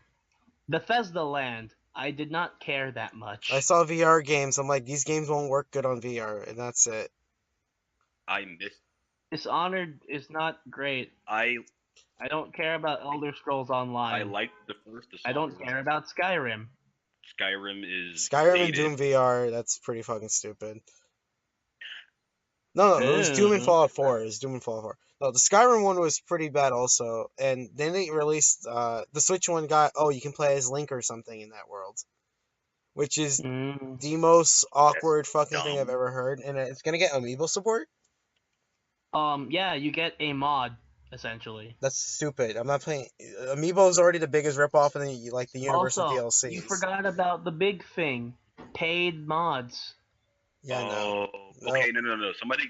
Bethesda Land. I did not care that much. I saw VR games. I'm like, these games won't work good on VR, and that's it. I missed. Dishonored is not great. I don't care about Elder Scrolls Online. I liked the first. I don't care about Skyrim. Skyrim is Skyrim dated. and Doom VR, that's pretty fucking stupid. No, it was Doom and Fallout 4. It was Doom and Fallout 4. No, the Skyrim one was pretty bad also. And then they released the Switch one you can play as Link or something in that world. Which is the most awkward fucking thing I've ever heard. And it's gonna get Amiibo support? Yeah, you get a mod, essentially. That's stupid. I'm not playing. Amiibo is already the biggest ripoff in the Universal Also, DLCs. you forgot about the big thing: paid mods. Yeah, Oh, no. okay. No. Somebody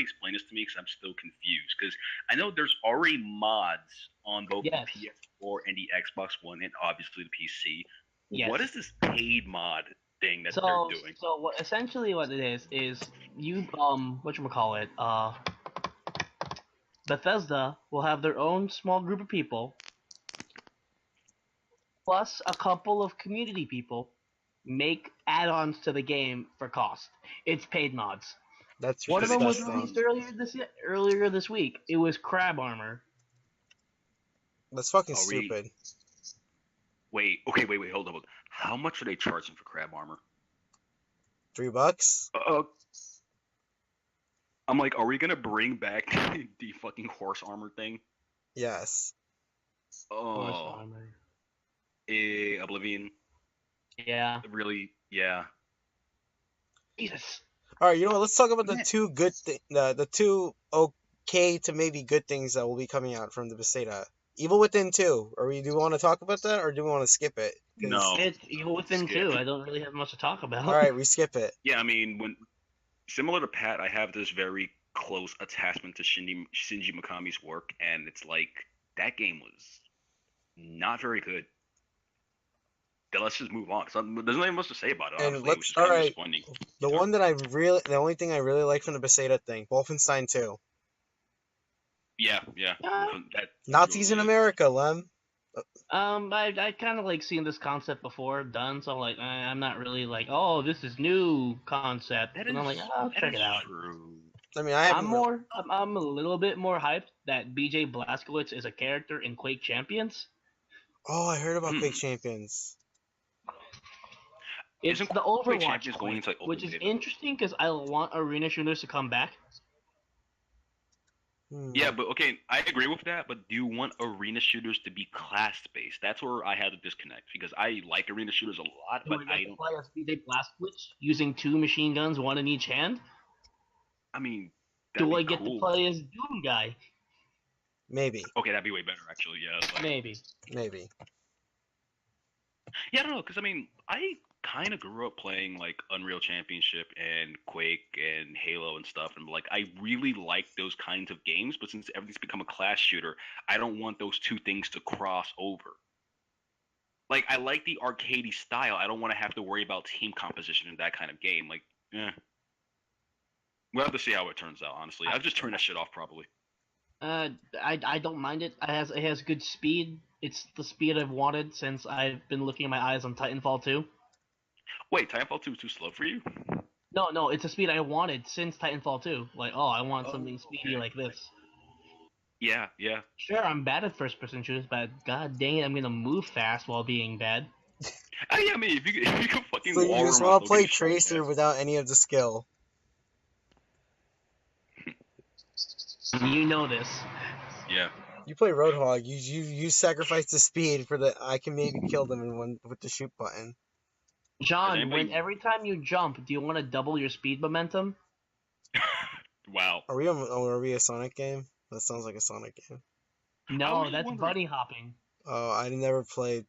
explain this to me because I'm still confused. Because I know there's already mods on both Yes. the PS4 and the Xbox One, and obviously the PC. Yes. What is this paid mod thing that they're doing? So what essentially what it is you whatchamacallit, Bethesda will have their own small group of people plus a couple of community people make add-ons to the game for cost. It's paid mods. That's One of them was disgusting. released earlier this week. It was Crab Armor. That's fucking Are we- stupid. Wait. Hold up. How much are they charging for crab armor? $3? I'm like, are we gonna bring back the fucking horse armor thing? Yes. Horse Oh, Armor. Oblivion. Yeah. Really? Yeah. Jesus. All right, you know what? Let's talk about the Yeah. two good the two okay to maybe good things that will be coming out from the Bethesda. Evil Within 2. Do we want to talk about that, or do we want to skip it? 'Cause- No. It's Evil Within Skip. 2. I don't really have much to talk about. All right, we skip it. Yeah, I mean, when similar to Pat, I have this very close attachment to Shinji Mikami's work, and it's like that game was not very good. Then let's just move on. 'Cause there's nothing much to say about it, And honestly, let's- which is kind of alright. disappointing. The only thing I really like from the Bethesda thing, Wolfenstein 2. Yeah. That Nazis in really is. America, Lem. I kind of like seeing this concept before done, so like I'm not really like, oh, this is new concept, That and I'm like, is- I'll that check is it out. True. I mean, I haven't. I'm a little bit more hyped that BJ Blazkowicz is a character in Quake Champions. Oh, I heard about Hmm. Quake Champions. It's Isn't the Quake Overwatch Champions going Quake, into, like, which open is beta? interesting because I want arena shooters to come back. Yeah, but okay, I agree with that. But do you want arena shooters to be class-based? That's where I had to disconnect because I like arena shooters a lot, Do but I get to play as BJ Blazkowicz using 2 machine guns, one in each hand? I mean, that'd Do be I get cool. to play as Doom Guy? Maybe. Okay, that'd be way better, actually. Yeah. Like, Maybe. yeah, I don't know, because I mean, I kind of grew up playing like Unreal Championship and Quake and Halo and stuff, and like I really like those kinds of games. But since everything's become a class shooter, I don't want those two things to cross over. Like I like the arcadey style. I don't want to have to worry about team composition in that kind of game. Like, we'll have to see how it turns out. Honestly, I'll just turn that shit off probably. I don't mind it. It has good speed. It's the speed I've wanted since I've been looking at my eyes on Titanfall 2. Wait, Titanfall 2 is too slow for you? No, it's the speed I wanted since Titanfall 2. Like, oh, I want something speedy okay. like this. Yeah. Sure, I'm bad at first-person shooters, but god dang it, I'm gonna move fast while being bad. I mean, if you can fucking So you wall just run want to with play no Tracer conditions, without any of the skill. You know this. yeah. You play Roadhog. You sacrifice the speed for the I can maybe kill them in one with the shoot button. John, anybody- every time you jump, do you want to double your speed momentum? Wow. Are we a Sonic game? That sounds like a Sonic game. No, was that's wondering. bunny hopping. Oh, I've never played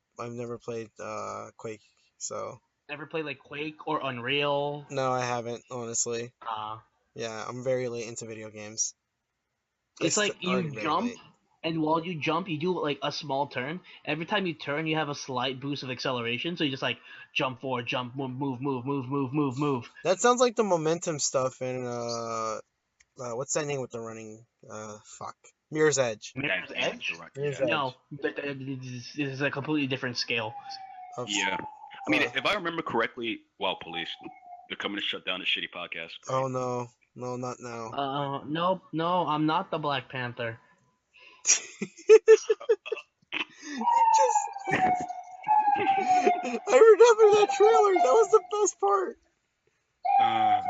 Quake, so Ever play like Quake or Unreal? no, I haven't honestly. Uh, Yeah, I'm very late into video games. it's like you Started very jump, late. and while you jump, you do like a small turn. Every time you turn, you have a slight boost of acceleration, so you just like jump forward, jump, move. That sounds like the momentum stuff in what's that name with the running? Fuck. Mirror's Edge. Mirror's Edge? Mirror's Yeah. Edge. No, but this is a completely different scale. Yeah. I mean, if I remember correctly, wow, police, they're coming to shut down this shitty podcast. Oh no, not now. No, I'm not the Black Panther. I remember that trailer. That was the best part.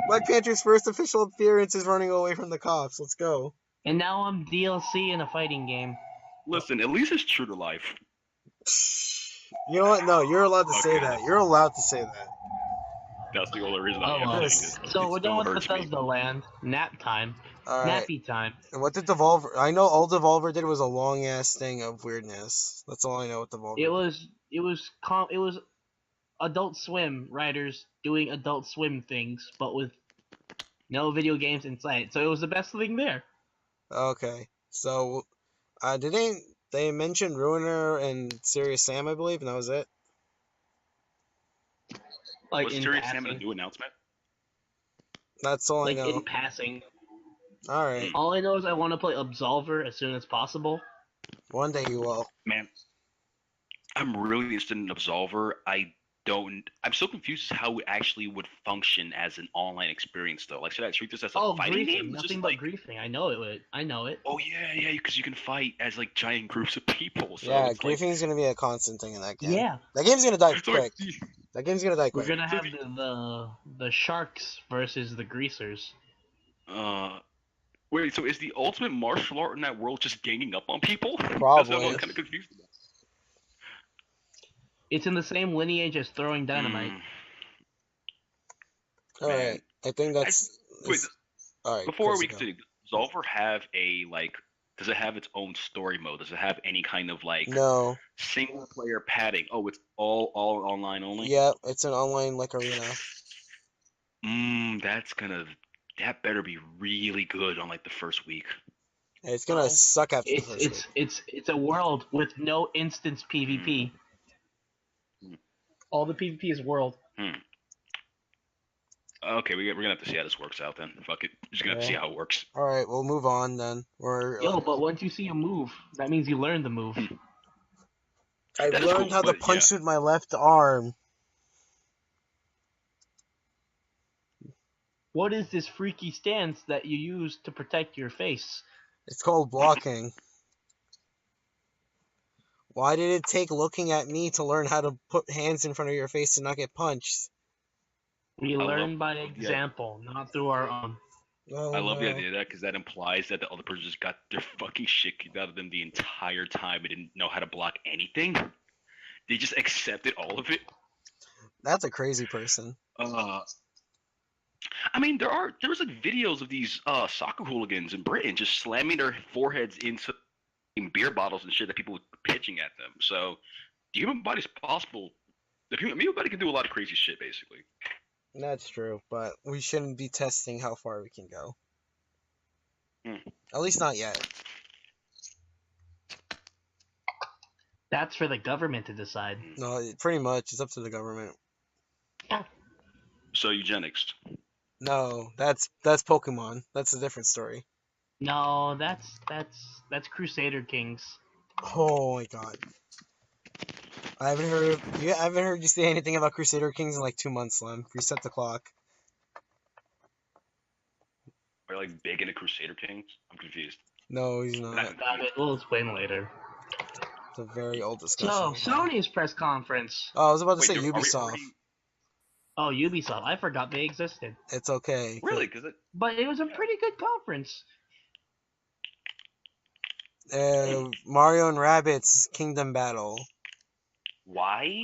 Black Panther's first official appearance is running away from the cops. Let's go. And now I'm DLC in a fighting game. Listen, at least it's true to life. You know what? No, you're allowed to say Okay. that. You're allowed to say that. That's the only reason I Oh, am well. saying it. So It we're still done with hurts me. Bethesda Land. Nap time. All right. Nappy time. And what did Devolver? I know all Devolver did was a long ass thing of weirdness. That's all I know with Devolver. It was Adult Swim writers doing Adult Swim things, but with No video games in sight. So it was the best thing there. Okay. So, did they mention Ruiner and Serious Sam, I believe, and that was it? Like Was in Serious Sam a passing. new announcement? That's all I Like know. in passing. Alright. All I know is I want to play Absolver as soon as possible. One day you will. Man, I'm really interested in Absolver. I'm so confused as how it actually would function as an online experience, though. Like, should I treat this as a Oh, fighting griefing. game? It's Nothing just but like, griefing. I know it would. I know it. oh yeah, because you can fight as like giant groups of people. So Yeah, it's like, griefing's gonna be a constant thing in that game. Yeah. That game's gonna die so quick. it's, That game's gonna die We're quick. gonna so have the sharks versus the greasers. uh, wait, so is the ultimate martial art in that world just ganging up on people? That's what Probably. I'm kind of confused about. It's in the same lineage as throwing dynamite. Alright. I think that's. Wait, Alright, before Chris, we go. continue, does Absolver have a like? Does it have its own story mode? Does it have any kind of like No. single player padding? Oh, it's all online only. Yep, it's an online like arena. That better be really good on like the first week. It's gonna suck after the first week. It's a world with no instance PvP. All the PvP is world. Okay, we're gonna have to see how this works out then. Fuck it, we're just gonna have to see how it works. Alright, we'll move on then. Yo, but once you see a move, that means you learn the move. I've That is learned cool, how to but punch with my left arm. What is this freaky stance that you use to protect your face? It's called blocking. Why did it take looking at me to learn how to put hands in front of your face and not get punched? We learn by example, not through our own. Oh, I love the idea of that because that implies that the other person just got their fucking shit kicked out of them the entire time and didn't know how to block anything. They just accepted all of it. That's a crazy person. I mean, there was like videos of these soccer hooligans in Britain just slamming their foreheads into beer bottles and shit that people were pitching at them. So the human body's possible. The human body can do a lot of crazy shit, basically. That's true, but we shouldn't be testing how far we can go. At least not yet. That's for the government to decide. No, pretty much. It's up to the government. So eugenics. No, that's Pokemon. That's a different story. No, that's Crusader Kings. Oh my god. I haven't heard you say anything about Crusader Kings in like 2 months, Lem. Reset the clock. Are you like big into Crusader Kings? I'm confused. No, he's not. We'll explain later. It's a very old discussion. So, Sony's press conference. Oh, I was about to say are we Ubisoft. already... Oh, Ubisoft. I forgot they existed. It's okay. Really? Cause But it was a pretty good conference. Mario and Rabbids Kingdom Battle. Why?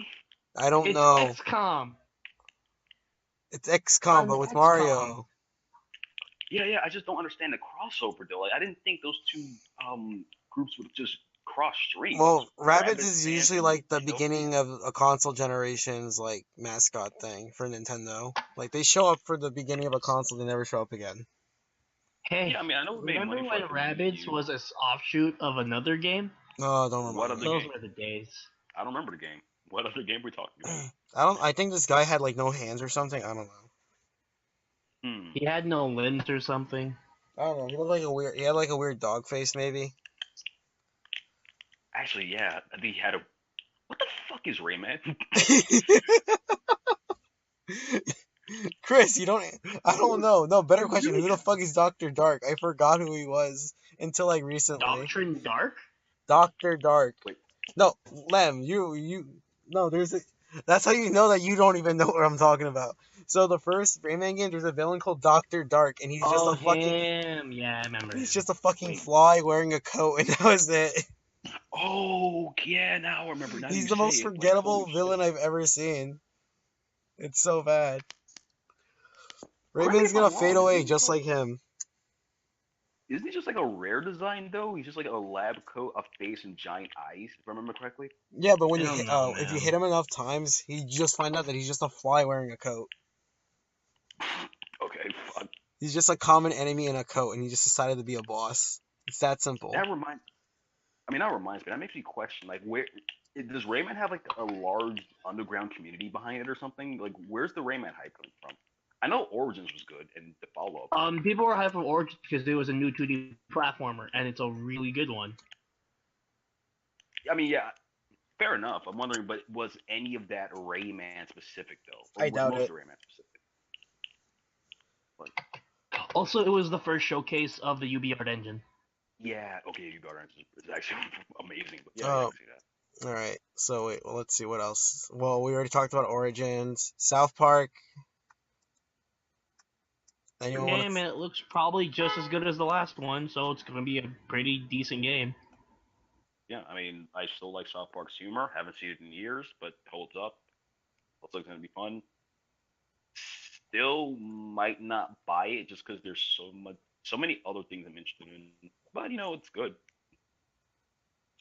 I don't It's know. XCOM. It's XCOM, but with XCOM. Mario. Yeah. I just don't understand the crossover though. Like, I didn't think those two groups would just cross streams. Well, Rabbids is fans usually and like the Yoshi. beginning of a console generation's like mascot thing for Nintendo. Like they show up for the beginning of a console, they never show up again. Hey, Yeah, I mean, I know it made remember money when for Rabbids was an offshoot of another game? No, don't remember. What other Those game? were the days. I don't remember the game. What other game were we talking about? I think this guy had like no hands or something. I don't know. He had no limbs or something. I don't know. He looked like a weird. He had like a weird dog face, maybe. Actually, yeah, I think he had a. What the fuck is Rayman? Chris, you don't. I don't know. No, better question. Who the fuck is Dr. Dark? I forgot who he was until like recently. Doctrine Dark? Dr. Dark. Wait. No, Lem, you. No, there's a. That's how you know that you don't even know what I'm talking about. So the first Rayman game, there's a villain called Dr. Dark, and he's just a fucking. Him. Yeah, I remember. He's just a fucking fly wearing a coat, and that was it. Oh, yeah, now I remember. Now He's you the say most it. forgettable Like, villain I've ever seen. It's so bad. Correct me Rayman's if I'm gonna wrong, fade away isn't he just like him. Isn't he just like a rare design though? He's just like a lab coat, a face, and giant eyes. If I remember correctly. Yeah, but when you I don't hit, know, if you man. hit him enough times, you just find out that he's just a fly wearing a coat. Okay, fuck. He's just a common enemy in a coat, and he just decided to be a boss. It's that simple. That reminds. I mean, not reminds me. That makes me question, like, where does Rayman have like a large underground community behind it or something? Like, where's the Rayman hype coming from? I know Origins was good and the follow up. People were hyped for Origins because it was a new 2D platformer, and it's a really good one. I mean, yeah, fair enough. I'm wondering, but was any of that Rayman specific though? I doubt it. Most Rayman specific. Also, it was the first showcase of the UbiArt engine. Yeah, okay, you got it. It's actually amazing. But yeah, I Oh, can see that. all right. So wait, well, let's see what else. Well, we already talked about Origins, South Park. Anyone want Game, and it looks probably just as good as the last one, so it's gonna be a pretty decent game. Yeah, I mean, I still like South Park's humor. Haven't seen it in years, but holds up. Looks like it's gonna be fun. Still might not buy it just because there's so many other things I'm interested in. But it's good.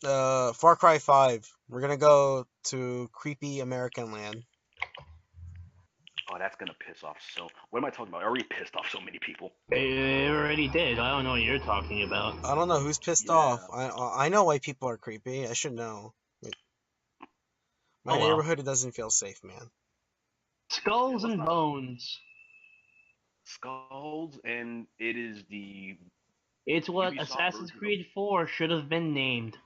Far Cry 5. We're gonna go to creepy American land. Oh, that's gonna piss off so. What am I talking about? I already pissed off so many people. They already did. I don't know what you're talking about. I don't know who's pissed Yeah. off. I know why people are creepy. I should know. My well. neighborhood, it doesn't feel safe, man. Skulls and Bones. Skulls, and it is the. It's what Ubisoft Assassin's version Creed 4 should have been named.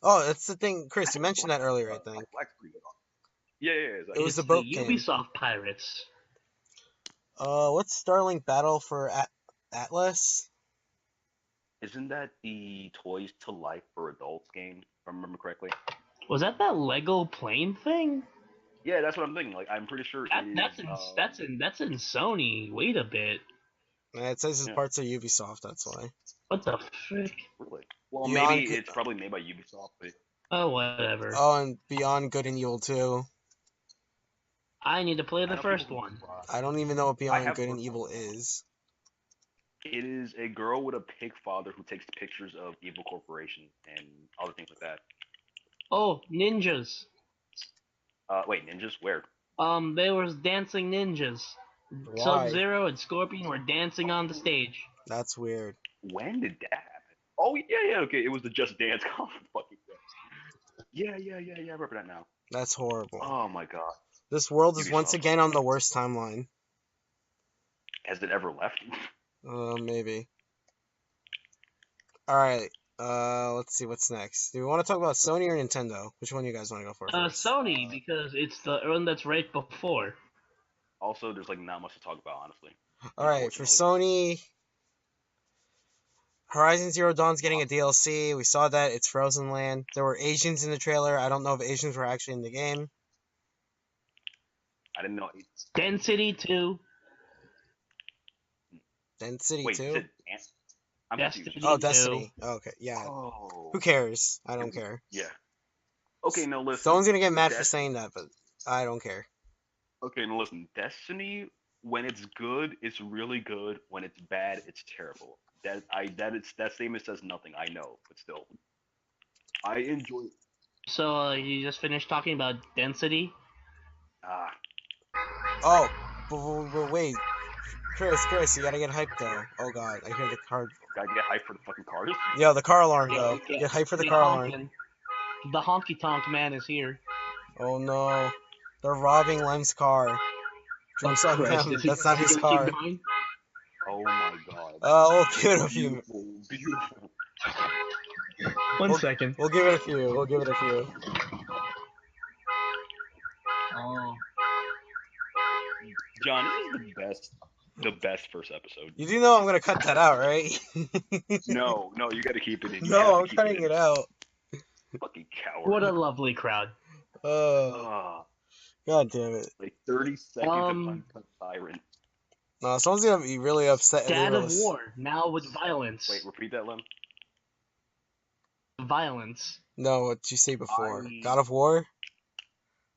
Oh, that's the thing, Chris. You mentioned that earlier, I think. Black Screen. Yeah, exactly. It was the It's boat the game. Ubisoft Pirates. What's Starlink Battle for Atlas? Isn't that the Toys to Life for Adults game, if I remember correctly? Was that Lego plane thing? Yeah, that's what I'm thinking. Like, I'm pretty sure That's in Sony. Wait a bit. It says it's Yeah. parts of Ubisoft. That's why. What the frick? Really? Well, Beyond maybe it's probably made by Ubisoft, but Oh, whatever. Oh, and Beyond Good and Evil 2. I need to play I the know first people one. I don't even know what Beyond have Good and first Evil one. is. It is a girl with a pig father who takes pictures of evil corporations and other things like that. Oh, ninjas. Wait, ninjas? Where? They were dancing ninjas. Why? Sub-Zero and Scorpion were dancing on the stage. That's weird. When did that happen? Oh, yeah, okay. It was the Just Dance fucking Yeah, I remember that now. That's horrible. Oh my god. This world is Ubisoft. once again on the worst timeline. Has it ever left? Maybe. Alright, let's see what's next. Do we want to talk about Sony or Nintendo? Which one do you guys want to go for first? Sony, because it's the one that's right before. Also, there's like not much to talk about, honestly. Alright, for Sony, Horizon Zero Dawn's getting a DLC. We saw that. It's Frozen Land. There were Asians in the trailer. I don't know if Asians were actually in the game. I didn't know. Density 2. Density Wait, 2? is it I'm Destiny. confused. Oh, 2. Destiny. Oh, okay, yeah. Oh. Who cares? I don't care. Yeah. Okay, no, listen. Someone's gonna get mad for Destiny- saying that, but I don't care. Okay, no, listen. Destiny, when it's good, it's really good. When it's bad, it's terrible. That statement says nothing. I know, but still, I enjoy. So, you just finished talking about Density? Ah, Oh, but wait. Chris, you gotta get hyped though. Oh god, I hear the car. gotta get hyped for the fucking cars. Yo, the car alarm Yeah, though. yeah. Get hyped for the The car alarm. honkin'. The honky tonk man is here. Oh no. They're robbing Lem's car. Jumps on Christ, him. is he- That's not is his he car. keep going? Oh my god. We'll give it a few. Beautiful, beautiful. One Well- second. We'll give it a few. We'll give it a few. Oh. John, this is the best first episode. You do know I'm gonna cut that out, right? No, you gotta keep it in. You have No, to I'm keep cutting in. it out. Fucking coward. What a lovely crowd. Ah, God damn it. like 30 seconds of Um, uncut siren. No, someone's gonna be really upset. if they Dad were of to War, now with violence. Wait, repeat that, Lem. Violence. No, what did you say before? I- God of War?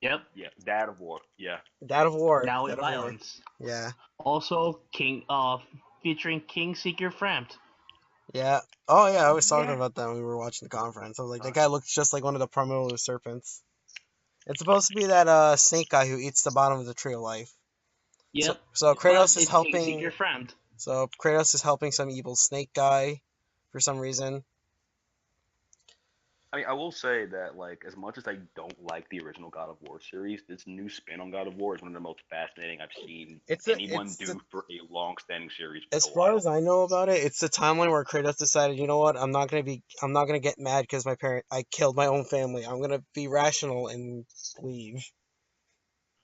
Yep. Yeah, Dad of War. Yeah. Dad of War. Now with God of War. violence. Yeah. Also, featuring King Seeker Frampt. Yeah. Oh yeah, I was talking Yeah. about that when we were watching the conference. I was like, that guy looks just like one of the primordial serpents. It's supposed to be that snake guy who eats the bottom of the tree of life. Yep. So But Kratos is it chasing helping. your friend. So Kratos is helping some evil snake guy, for some reason. I mean, I will say that like as much as I don't like the original God of War series, this new spin on God of War is one of the most fascinating I've seen anyone It's do for a long-standing series in as a far while. as I know about it, it's the timeline where Kratos decided, you know what, I'm not gonna get mad because I killed my own family. I'm gonna be rational and leave.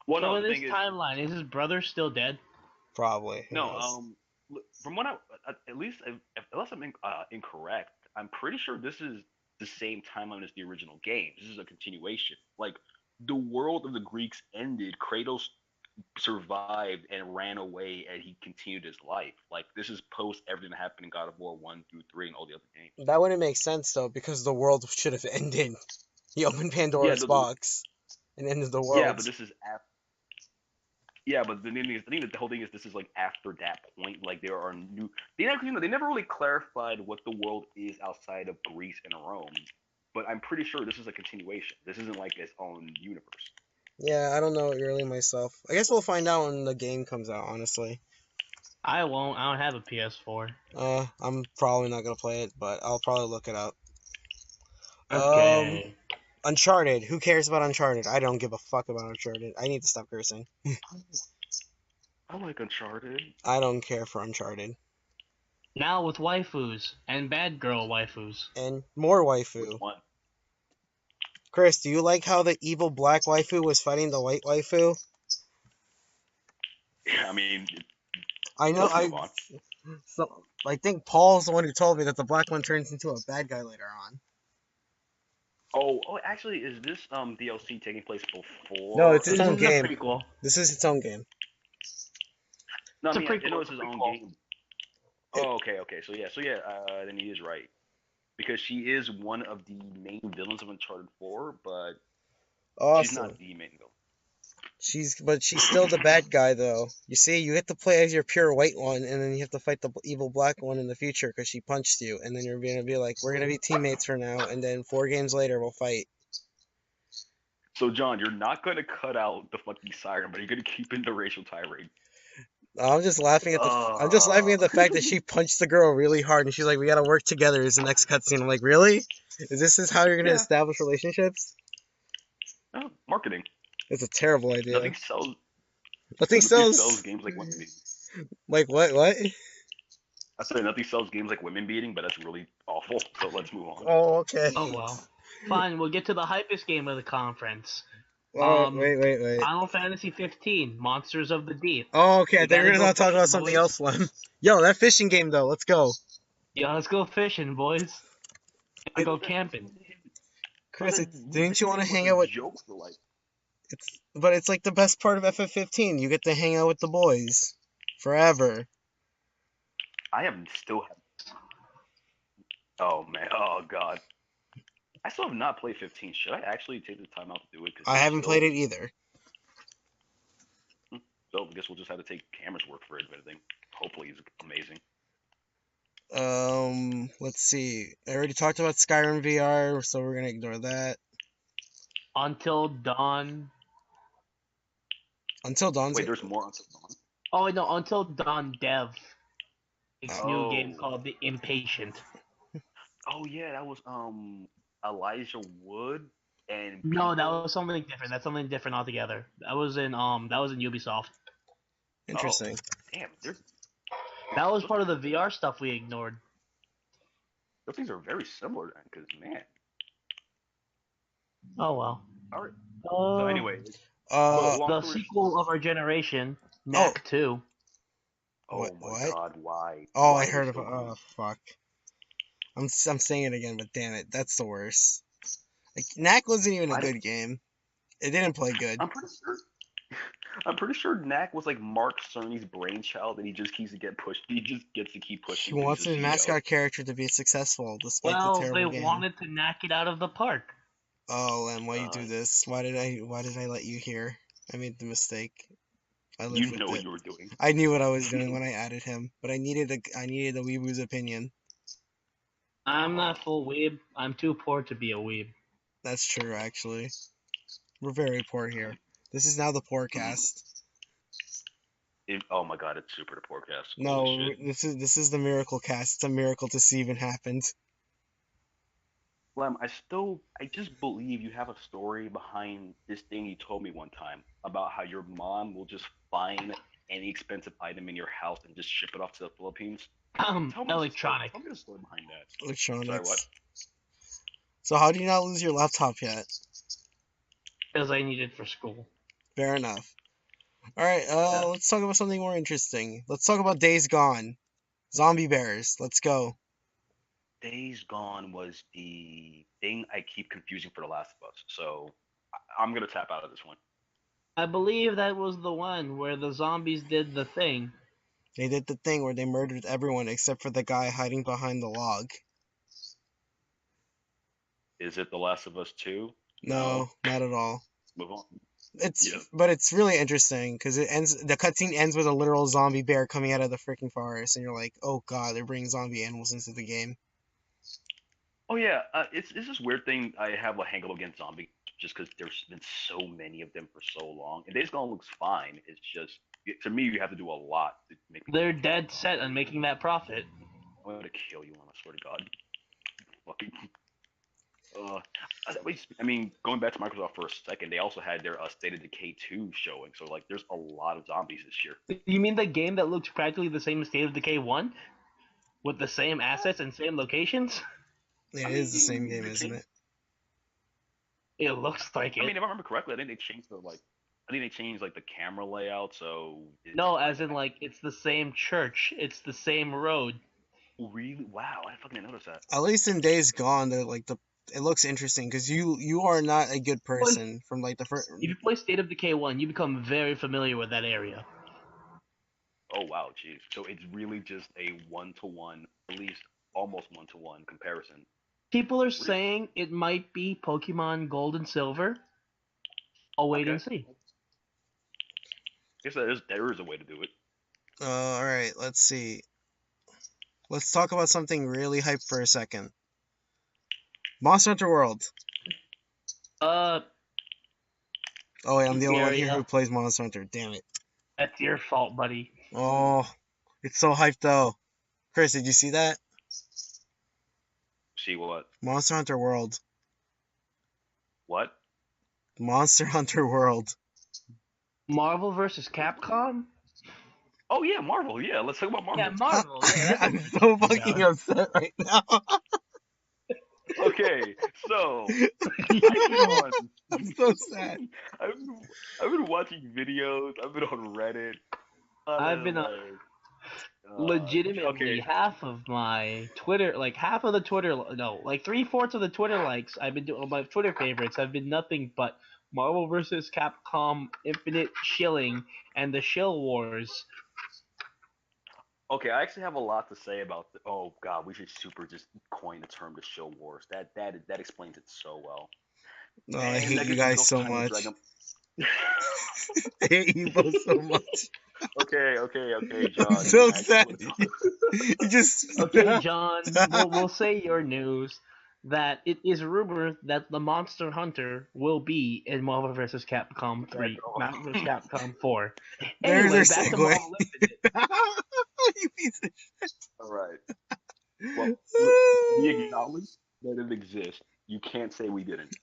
Well, So no, in the this thing is, timeline, is his brother still dead? Probably, who no, knows? from what at least unless I'm incorrect, I'm pretty sure this is the same timeline as the original game. This is a continuation. Like the world of the Greeks ended, Kratos survived and ran away, and he continued his life. Like this is post everything that happened in God of War 1 through 3 and all the other games. That wouldn't make sense though, because the world should have ended. He opened Yeah, Pandora's box and ended the yeah, world. but this is after. Yeah, but the thing is, I think that the whole thing is this is like after that point. Like there are new. They never really clarified what the world is outside of Greece and Rome. But I'm pretty sure this is a continuation. This isn't like its own universe. Yeah, I don't know really myself. I guess we'll find out when the game comes out, honestly. I won't. I don't have a PS4. I'm probably not gonna play it, but I'll probably look it up. Um, Okay. Uncharted. Who cares about Uncharted? I don't give a fuck about Uncharted. I need to stop cursing. I like Uncharted. I don't care for Uncharted. Now with waifus and bad girl waifus. And more Which waifu. one? Chris, do you like how the evil black waifu was fighting the white waifu? Yeah, I mean, I know, let's move on. I think Paul's the one who told me that the black one turns into a bad guy later on. Actually, is this DLC taking place No, before? it's its This own is a game. prequel. This is its own game. No, I It's a mean I know prequel. it's It's a his own prequel. game. Oh, okay. So yeah, then he is right because she is one of the main villains of Uncharted 4, but she's Awesome. not the main villain. But she's still the bad guy though. You see, you get to play as your pure white one, and then you have to fight the evil black one in the future because she punched you, and then you're gonna be like, we're gonna be teammates for now, and then 4 games later we'll fight. So John, you're not gonna cut out the fucking siren, but you're gonna keep in the racial tirade. I'm just laughing at Uh, the fact that she punched the girl really hard, and she's like, we gotta work together. Is the next cutscene? I'm like, really? Is how you're gonna yeah, establish relationships? marketing. It's a terrible idea. Nothing sells. Nothing Nothing sells sells. games like women beating. Like what? What? I say nothing sells games like women beating, but that's really awful. So let's move on. Oh, okay. Oh well. Fine, we'll get to the hypest game of the conference. Wait. Final Fantasy 15, Monsters of the Deep. Oh, okay. I We thought you gotta were go gonna talk fishing, about something boys. else, Lem. Yo, that fishing game though. Let's go. Yeah, let's go fishing, boys. Gotta go But that, camping. Chris, didn't fishing you want to game was hang a out with? joke for like. It's like the best part of FF15. You get to hang out with the boys forever. I have still have. Oh man. Oh god. I still have not played 15. Should I actually take the time out to do it? Because I there's haven't still. played it either. So I guess we'll just have to take Cameron's word for it. But I think hopefully he's amazing. Let's see. I already talked about Skyrim VR, so we're gonna ignore that. Until Dawn. Until Dawn's. Wait, there's more Until Dawn. Oh no, Until Dawn Dev. Its new game Oh. called The Impatient. Oh yeah, that was Elijah Wood and No, that people. was something different. That's something different altogether. That was in Ubisoft. Interesting. Damn, That was part of the VR stuff we ignored. those things are very similar then. Because man. Oh well. All right. So Uh, anyway, long the story. sequel of our generation, Oh. Knack 2. Oh my What? god, why? Oh, Why I are they heard of. still doing Oh, fuck. I'm saying it again, but damn it, that's the worst. Like, Knack wasn't even a I- good game. It didn't play good. I'm pretty sure. I'm pretty sure Knack was like Mark Cerny's brainchild, and he just keeps to get pushed. He just gets to keep He pushing. wants his his mascot character to be successful despite the Well, they terrible game. wanted to knack it out of the park. Oh, Lem, why you do this? Why did I let you here? I made the mistake. I lived You with know it. what you were doing. I knew what I was doing when I added him, but I needed the weeboo's opinion. I'm not full weeb. I'm too poor to be a weeb. That's true, actually. We're very poor here. This is now the poor cast. Oh my god, it's super the forecast. No, Holy shit. this is the miracle cast. It's a miracle to see even happened. Lem, I just believe you have a story behind this thing you told me one time about how your mom will just find any expensive item in your house and just ship it off to the Philippines. Electronic. Tell me the story behind that. Sorry, what? Electronics. So how do you not lose your laptop yet? Because I need it for school. Fair enough. All right, Yeah. let's talk about something more interesting. Let's talk about Days Gone. Zombie bears. Let's go. Days Gone was the thing I keep confusing for The Last of Us, so I'm gonna tap out of this one. I believe that was the one where the zombies did the thing. They did the thing where they murdered everyone except for the guy hiding behind the log. Is it The Last of Us 2? No, not at all. Let's move on. It's Yeah. but it's really interesting because it ends. The cutscene ends with a literal zombie bear coming out of the freaking forest, and you're like, "Oh God, they're bringing zombie animals into the game." Oh yeah, it's this weird thing. I have a hang up against zombies just because there's been so many of them for so long, and Days Gone looks fine. It's just to me, you have to do a lot to make people They're like dead set on making that profit. I'm gonna kill you, I swear to God. Fucking. Uh, I mean, going back to Microsoft for a second, they also had their State of Decay 2 showing, so like, there's a lot of zombies this year. You mean the game that looks practically the same as State of Decay 1? With the same assets and same locations? It is the same game, isn't it? It looks like it. I mean, if I remember correctly, I think they changed like the camera layout, so No, as in like it's the same church, it's the same road. really, wow, I fucking didn't notice that. At least in Days Gone, they're like the. It looks interesting because you are not a good person from like the first. If you play State of Decay 1, you become very familiar with that area. Oh wow, jeez. So it's really just a one-to-one, at least almost one-to-one comparison. People are saying it might be Pokemon Gold and Silver. I'll wait and see. I guess there is a way to do it. All right, let's see. Let's talk about something really hype for a second. Monster Hunter World. Oh wait, I'm the only one here who plays Monster Hunter. Damn it. That's your fault, buddy. Oh, it's so hyped though. Chris, did you see that? See what? Monster Hunter World. What? Monster Hunter World. Marvel versus Capcom? Oh yeah, Marvel. Yeah, let's talk about Marvel. Yeah, Marvel. Yeah, I'm so fucking upset right now. Okay, so I'm so sad. I've been watching videos. I've been on Reddit. I've been legitimately okay. half of my Twitter, like half of the Twitter, no, like 3/4 of the Twitter likes I've been doing my Twitter favorites have been nothing but Marvel vs. Capcom Infinite Shilling and the Shill Wars. Okay, I actually have a lot to say about. Oh God, we should super just coin the term the Shill Wars. That explains it so well. Oh, I hate you guys so much. I hate you both so much. Okay, John. I'm so sad. You just. Okay, John, we'll say your news that it is rumored that the Monster Hunter will be in Marvel vs. Capcom 3, Marvel vs. Capcom 4. Anyway, There's back our to segue. Marvel Infinite. You piece of shit. All right. Well, we acknowledge that it exists. You can't say we didn't.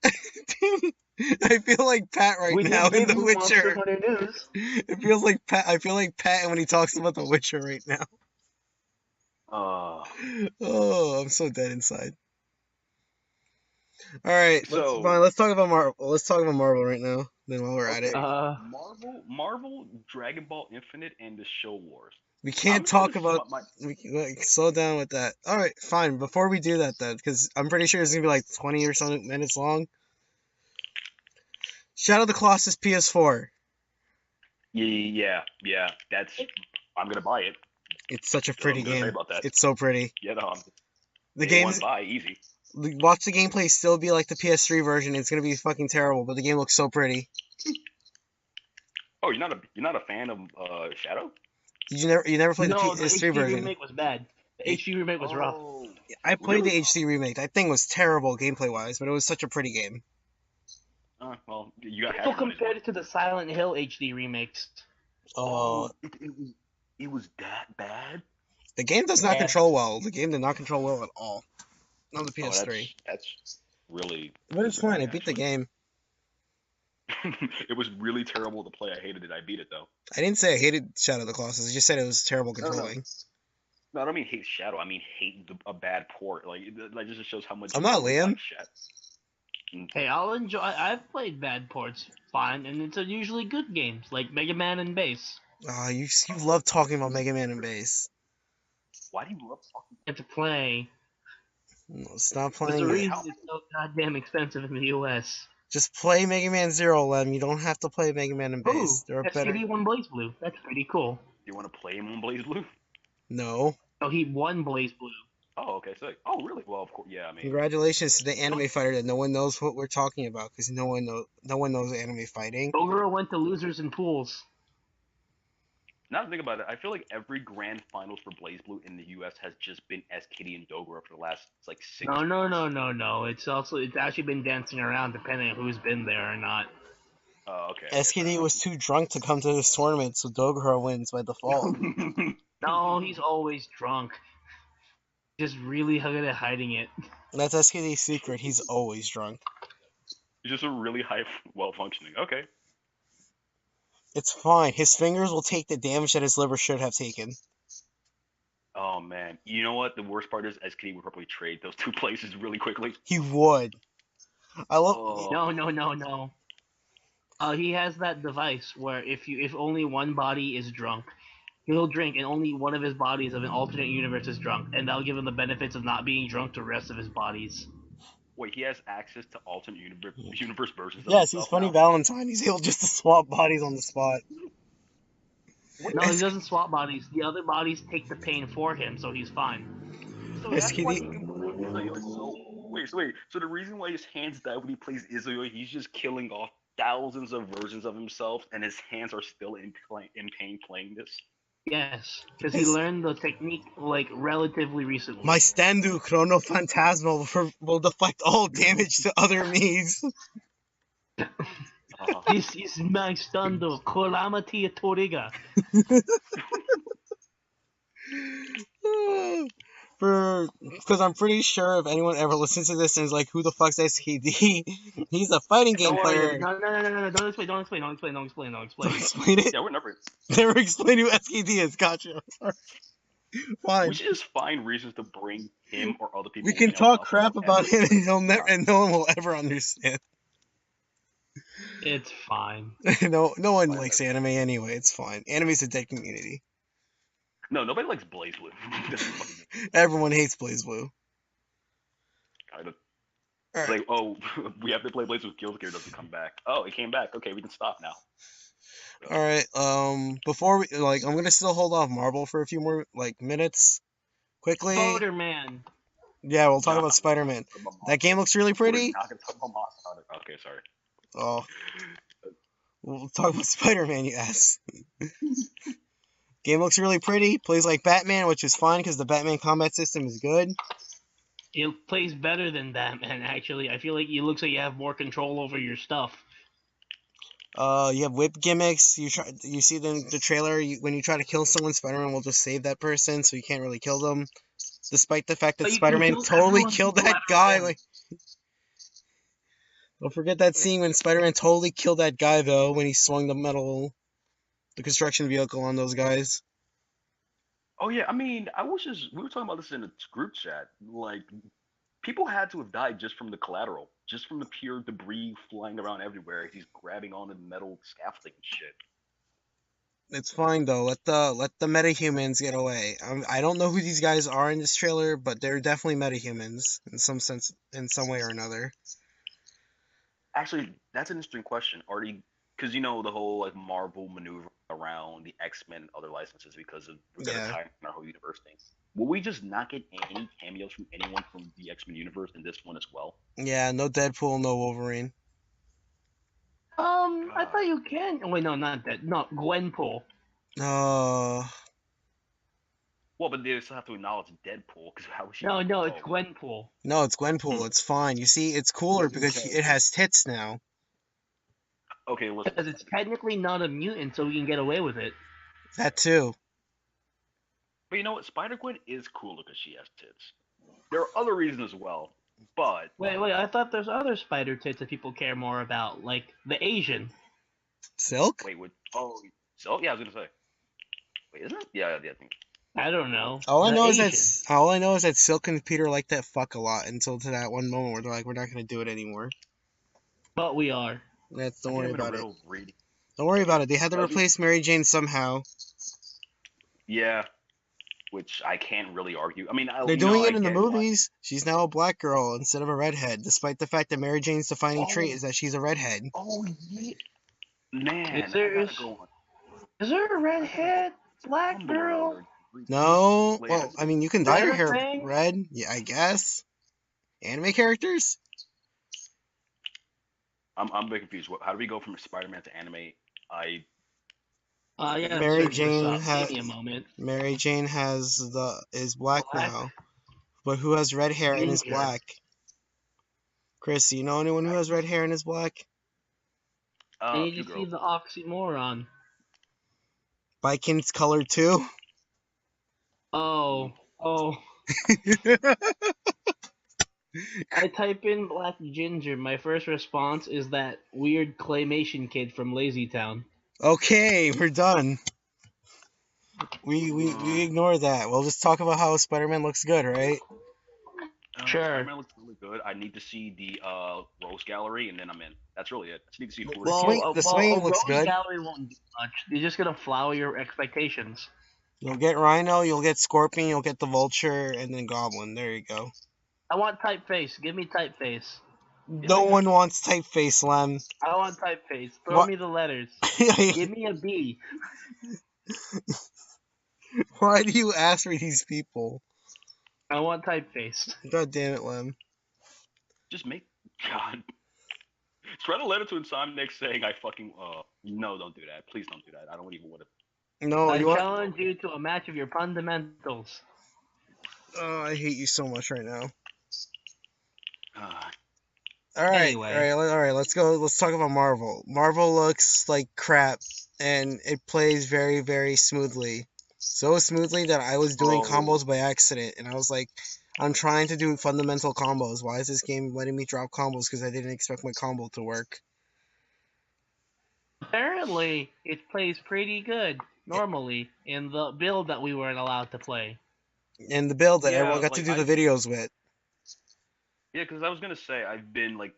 I feel like Pat right now in The Witcher. News. It feels like Pat. I feel like Pat when he talks about The Witcher right now. Oh, I'm so dead inside. All right, So let's talk about Marvel. Let's talk about Marvel right now. Then while we're at it, Marvel, Dragon Ball Infinite, and the Show Wars. we can't talk about. Slow down with that. All right, fine. Before we do that, then, because I'm pretty sure it's gonna be like 20 or something minutes long. Shadow of the Colossus PS4. Yeah. I'm gonna buy it. It's such a pretty game. It's so pretty. Yeah, no, the game's buy easy. Watch the gameplay still be like the PS3 version. It's gonna be fucking terrible, but the game looks so pretty. Oh, you're not a fan of Shadow? Did you never played the PS3 version? The remake was bad. The HD remake was rough. I played the HD remake. That thing was terrible gameplay wise, but it was such a pretty game. Well, you got. People compared it to the Silent Hill HD remakes. Uh, Oh, it was that bad. the game does not control well. The game did not control well at all on the Oh, PS3. that's really But it's fine. I disappointing beat the actually. game. It was really terrible to play. I hated it. I beat it though. I didn't say I hated Shadow of the Colossus. I just said it was terrible No, no, controlling. no. I don't mean hate Shadow. I mean hate a bad port. Like that just shows how much I'm you not don't Liam. like Shadow. Hey, I'll enjoy. I've played bad ports fine, and it's usually good games like Mega Man and Bass. You love talking about Mega Man and Bass. Why do you love talking? Get to play. No, stop There's a playing it. reason it's so goddamn expensive in the U.S. Just play Mega Man Zero, Lem. You don't have to play Mega Man and Ooh, Bass. There are better. SKD won Blaze Blue. That's pretty cool. You want to play him on Blaze Blue? No. Oh, he won Blaze Blue. Oh, okay, sick. Oh, really? Well, of course. Yeah, I mean, Congratulations to the anime fighter that no one knows what we're talking about because no one knows anime fighting. Ogura went to losers and pools. now to think about it, I feel like every grand finals for Blaze Blue in the U.S. has just been SKD and Dogura for the last like 6 No, years. no, no, no, no. It's actually been dancing around depending on who's been there or not. Oh, okay. SKD was too drunk to come to this tournament, so Dogura wins by default. No, he's always drunk. Just really good at hiding it. That's SKD's secret. He's always drunk. He's just a really high, well functioning. Okay. It's fine. His fingers will take the damage that his liver should have taken. Oh man, you know what? The worst part is SKD would probably trade those two places really quickly. He would. I love. Oh. No, no, no, no. He has that device where if only one body is drunk, he'll drink, and only one of his bodies of an alternate universe is drunk, and that'll give him the benefits of not being drunk to the rest of his bodies. Wait, he has access to alternate universe versions of Yes, he's himself Funny now? Valentine. He's able just to swap bodies on the spot. No, he doesn't swap bodies. The other bodies take the pain for him, so he's fine. So that's why SKD. he can play Izuyo so. Wait. So the reason why his hands die when he plays Izuyo, he's just killing off thousands of versions of himself, and his hands are still in pain playing this. Yes, because he learned the technique like relatively recently. My Standu Chrono Phantasma will deflect all damage to other me's. This is my stando, Calamity Toriga. Because I'm pretty sure if anyone ever listens to this and is like, who the fuck's SKD? He's a fighting game player. No, don't explain. Don't explain it. Yeah, we're never. Never explain who SKD is. Gotcha. Fine. We should just find reasons to bring him or other people. We can talk crap about him and no one will ever understand. It's fine. No one likes anime anyway. It's fine. Anime's a dead community. No, nobody likes Blaze Blue. Everyone hates Blaze Blue. Kind of. Alright. Like, oh, we have to play Blaze Blue. Guild Gear doesn't come back. Oh, it came back. Okay, we can stop now. Alright, before we, I'm gonna still hold off Marvel for a few more, minutes. Quickly. Spider-Man. Yeah, we'll talk about Spider-Man. That game looks really pretty. We're not gonna talk about Monster Hunter. Okay, sorry. Oh. We'll talk about Spider-Man, you ass. Game looks really pretty. Plays like Batman, which is fine because the Batman combat system is good. It plays better than Batman, actually. I feel like it looks like you have more control over your stuff. You have whip gimmicks. You see the trailer. When you try to kill someone, Spider-Man will just save that person, so you can't really kill them. Despite the fact that Spider-Man totally killed that guy. Don't forget that scene when Spider-Man totally killed that guy, though, when he swung the construction vehicle on those guys. Oh yeah, I mean, we were talking about this in a group chat. Like, people had to have died just from the collateral, just from the pure debris flying around everywhere. He's grabbing onto the metal scaffolding and shit. It's fine though. Let the metahumans get away. I don't know who these guys are in this trailer, but they're definitely metahumans in some sense, in some way or another. Actually, that's an interesting question. Because the whole Marvel maneuver around the X-Men and other licenses because of we're gonna tie in our whole universe thing. Will we just not get any cameos from anyone from the X-Men universe in this one as well? Yeah, no Deadpool, no Wolverine. I thought you can. Wait, no, not that. No, Gwenpool. Well, but they still have to acknowledge Deadpool because how is she? No, it's Gwenpool. No, it's Gwenpool. It's fine. You see, it's cooler because it has tits now. Okay, listen. Because it's technically not a mutant, so we can get away with it. That too. But you know what? Spider Gwen is cool because she has tits. There are other reasons as well, but Wait, I thought there's other spider tits that people care more about, like the Asian. Silk? wait, what? Oh, so yeah, I was gonna say. Wait, isn't it? Yeah, I think. I don't know. All I The know Asian. is that Silk and Peter like that fuck a lot until to that one moment where they're like, we're not gonna do it anymore. But we are. Don't I think worry I'm in a about it. riddle reading. Don't worry about it. They had to But replace Mary Jane somehow. yeah, which I can't really argue. I mean, They're doing I it in the get why. movies. She's now a black girl instead of a redhead, despite the fact that Mary Jane's defining trait Oh, is that she's a redhead. oh yeah, Is man, I there gotta is, go on. is there a I gotta go redhead black Tumblr girl? alert. No, Wait, well, I mean, you can Is dye that your a hair thing? red. Yeah, I guess. Anime characters? I'm a bit confused. How do we go from Spider-Man to anime? I I gotta Mary search this Jane up. has Give me a moment. Mary Jane is black Black now, but who has red hair and is ginger. black? Chris, do you know anyone who has red hair and is black? I a need few to see girls. the oxymoron. Bikin's color too? Oh, oh. I type in black ginger. My first response is that weird claymation kid from Lazy Town. Okay, we're done. We Uh, ignore that. We'll just talk about how Spider-Man looks good, right? Sure. Spider-Man looks really good. I need to see the Rose Gallery, and then I'm in. That's really it. I just need to see who looks good. The swing A looks Rose good. Gallery won't do much. You're just gonna flower your expectations. You'll get Rhino, you'll get Scorpion, you'll get the Vulture, and then Goblin. There you go. I want typeface. Give me typeface. No one wants Typeface, Lem. I want typeface. Throw What? me the letters. Give me a B. Why do you ask for these people? I want typeface. God damn it, Lem. Just make God. Write a letter to Insomniac saying I fucking no, don't do that. Please don't do that. I don't even want to. No, I you want? challenge you to a match of your fundamentals. Oh, I hate you so much right now. Uh, Anyway. All right. Let's go. Let's talk about Marvel. Marvel looks like crap, and it plays very, very smoothly. So smoothly that I was doing bro, combos by accident, and I was like, I'm trying to do fundamental combos. Why is this game letting me drop combos? Because I didn't expect my combo to work. Apparently, it plays pretty good normally in the build that we weren't allowed to play. And the build that yeah, everyone got to like do the videos with. yeah, because I was gonna say I've been like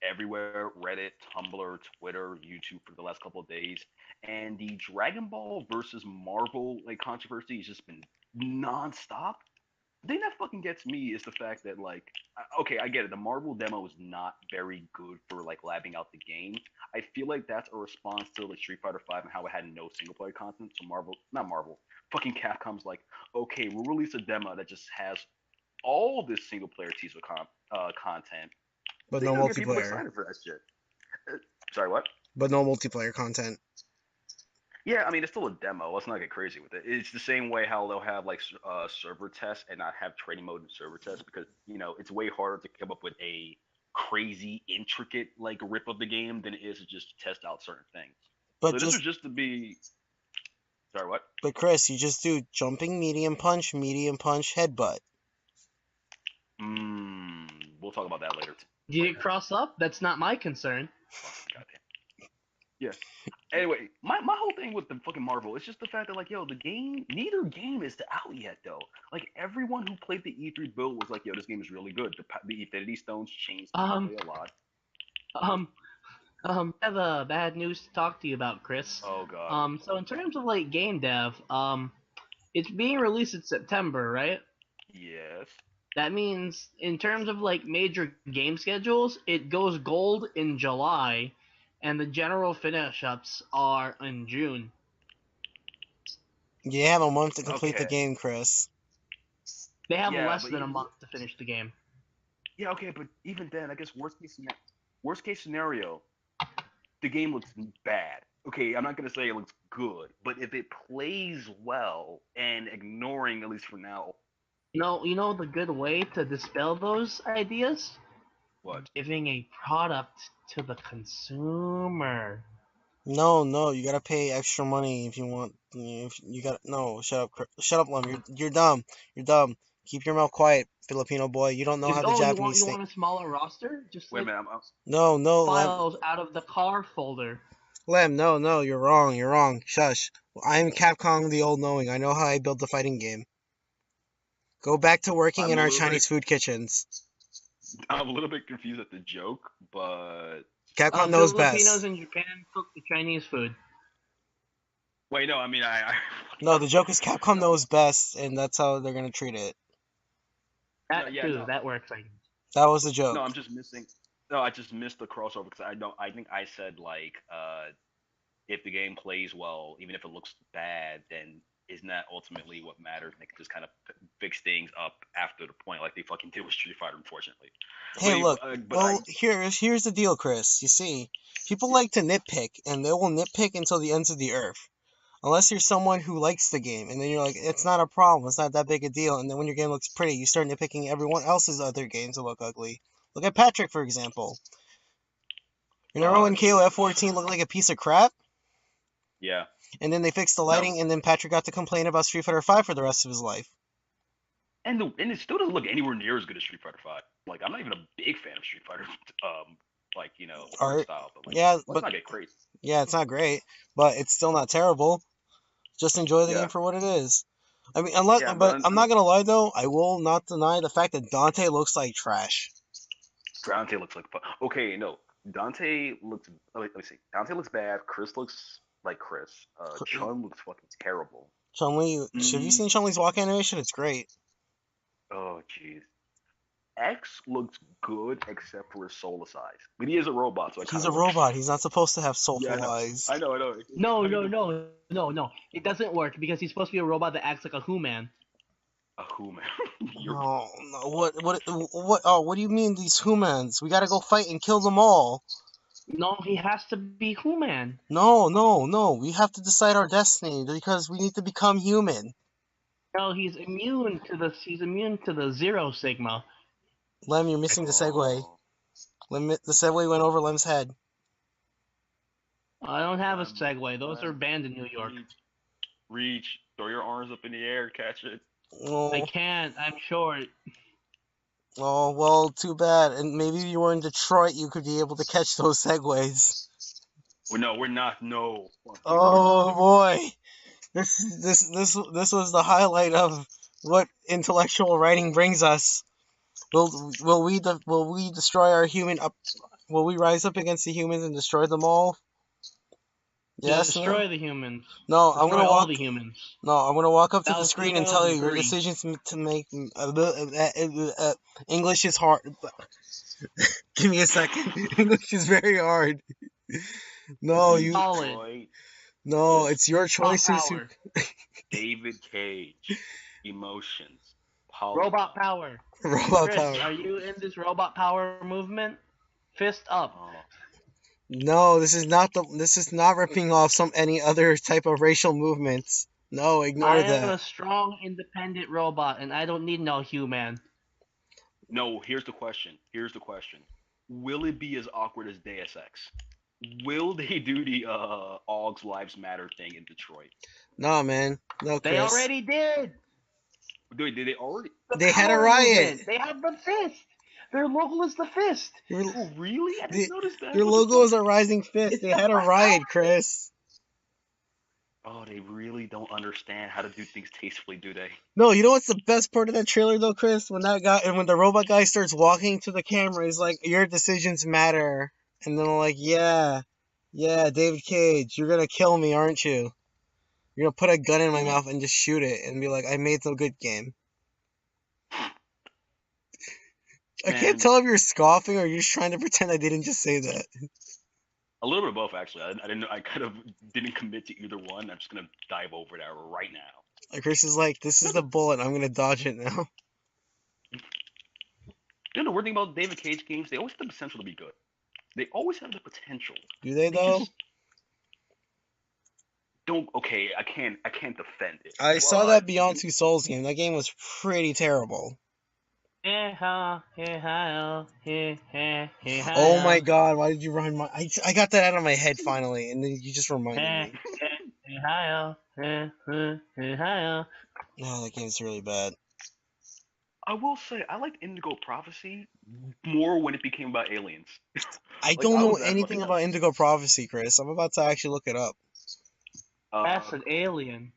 everywhere, Reddit, Tumblr, Twitter, YouTube for the last couple of days, and the Dragon Ball versus Marvel like controversy has just been nonstop. The thing that fucking gets me is the fact that like, okay, I get it. The Marvel demo is not very good for like labbing out the game. I feel like that's a response to like Street Fighter Five and how it had no single player content. So Marvel, not Marvel, fucking Capcom's like, okay, we'll release a demo that just has all this single player teaser content. I But think no it'll get people multiplayer. excited for that shit. Uh, Sorry, what? But no multiplayer content. Yeah, I mean it's still a demo. Let's not get crazy with it. It's the same way how they'll have like server tests and not have training mode and server tests because it's way harder to come up with a crazy intricate like rip of the game than it is to just test out certain things. But So this was just just to be. Sorry, what? but Chris, you just do jumping, medium punch, headbutt. Mm, we'll talk about that later. Did it cross up? That's not my concern. Goddamn. Yeah. Anyway, my whole thing with the fucking Marvel is just the fact that like, yo, the game, neither game is out yet though. Like everyone who played the E3 build was like, yo, this game is really good. The Infinity Stones changed the gameplay a lot. Um, I have bad news to talk to you about, Chris. Oh god. So in terms of like game dev, it's being released in September, right? Yes. That means in terms of like major game schedules, it goes gold in July, and the general finish ups are in June. You have a month to complete the Okay. game, Chris. They have Yeah, less but than a month to finish the game. yeah, okay, but even then, I guess worst case scenario, the game looks bad. Okay, I'm not gonna say it looks good, but if it plays well and ignoring at least for now. You know the good way to dispel those ideas? What? Giving a product to the consumer. No, you gotta pay extra money if you want. If you got no, shut up, Lem. You're dumb. You're dumb. Keep your mouth quiet, Filipino boy. You don't know how the Japanese You think. want a smaller roster? Just Wait a like minute. No, Lem. files out of the car folder. Lem, no, you're wrong. You're wrong. Shush. I'm Capcom the all knowing. I know how I build the fighting game. Go back to working I'm in a our little bit. Chinese food kitchens. I'm a little bit confused at the joke, but Capcom knows Filipinos best. in Japan cook the Chinese food. wait, no. I mean, I No, the joke is Capcom knows best, and that's how they're gonna treat it. no, That yeah, too, no, that works. I guess. That was the no. joke. I'm just missing. No, I just missed the crossover because I don't. I think I said like, if the game plays well, even if it looks bad, then isn't that ultimately what matters? And they can just kind of fix things up after the point, like they fucking did with Street Fighter, unfortunately. Hey, look. But I Well, here's the deal, Chris. You see, people like to nitpick, and they will nitpick until the ends of the earth. Unless you're someone who likes the game, and then you're like, it's not a problem, it's not that big a deal. And then when your game looks pretty, you start nitpicking everyone else's other games that look ugly. Look at Patrick, for example. You remember when geez. KOF 14 looked like a piece of crap? Yeah. And then they fixed the No. lighting, and then Patrick got to complain about Street Fighter 5 for the rest of his life. And it still doesn't look anywhere near as good as Street Fighter Five. Like I'm not even a big fan of Street Fighter, like art Art, style, but like yeah, let's but not get crazy. yeah, it's not great, but it's still not terrible. Just enjoy the game Yeah, for what it is. I mean, unless, yeah, but I'm not gonna lie though, I will not deny the fact that Dante looks like trash. Dante looks like fun. Okay, no, Dante looks. Let me see. Dante looks bad. Chris looks like Chris. Chun looks fucking terrible. Chun-Li, have you Mm, seen Chun-Li's walk animation? It's great. oh jeez. X looks good except for his soulless eyes, but he is a robot, so it kind He's of a works. robot. He's not supposed to have Yeah, soulful eyes. I know, I know. It's No, kind no, of no, no, no. It doesn't work because he's supposed to be a robot that acts like a Who-Man. a who man. You're No, what do you mean these humans? We gotta go fight and kill them all. No, he has to be Who-Man. No. We have to decide our destiny because we need to become human. No, he's immune to the Zero Sigma. Lem, you're missing the segue. oh, The segue went over Lem's head. I don't have a Lem, segue. Those are Lem, banned in New York. reach, throw your arms up in the air, catch it. I Oh, can't. I'm short. oh, well, too bad. And maybe if you were in Detroit, you could be able to catch those segues. Well, no, we're not. No, fuck you. Oh boy, this was the highlight of what intellectual writing brings us. Will we destroy our human up? Will we rise up against the humans and destroy them all? Yes, no. Destroy the humans. No, Destroy all the humans. No, I'm gonna walk up to the screen and tell you your 2003. decisions to make. English is hard. Give me a second. English is very hard. No, Solid. Detroit, no, it's your choices. Power. David Cage, emotions, Robot power. Robot Chris, power. are you in this robot power movement? Fist up. Oh, No, this is not ripping off any other type of racial movements. No, ignore I am that. a strong, independent robot, and I don't need no human. no, here's the question. Here's the question. Will it be as awkward as Deus Ex? Will they do the Augs Lives Matter thing in Detroit? No, man. No, They Chris. already did. Did they already? The They had a power riot. movement. They have the fist. Their logo is the fist. Oh, really? I didn't notice that. Their What the logo fuck? is a rising fist. It's They the had a first riot, power. Chris. Oh, they really don't understand how to do things tastefully, do they? No, you know what's the best part of that trailer though, Chris? When the robot guy starts walking to the camera, he's like, "Your decisions matter," and then I'm like, "Yeah, David Cage, you're gonna kill me, aren't you? You're gonna put a gun in my mouth and just shoot it and be like, I made some good game." I can't Man, tell if you're scoffing or you're just trying to pretend I didn't just say that. a little bit of both, actually. I didn't know. I kind of didn't commit to either one. I'm just gonna dive over that right now. Like Chris is like, "This is the bullet. I'm gonna dodge it now." You know the weird thing about David Cage games? They always have the potential to be good. They always have the potential. Do they They though? just don't. Okay, I can't defend it. I saw But that Beyond Two Souls game. That game was pretty terrible. Oh my god, why did you remind my... I got that out of my head finally, and then you just reminded me. Oh, that game's really bad. I will say I liked Indigo Prophecy more when it became about aliens. I Like don't I know was that anything fucking. about Indigo Prophecy, Chris. I'm about to actually look it up. That's an alien.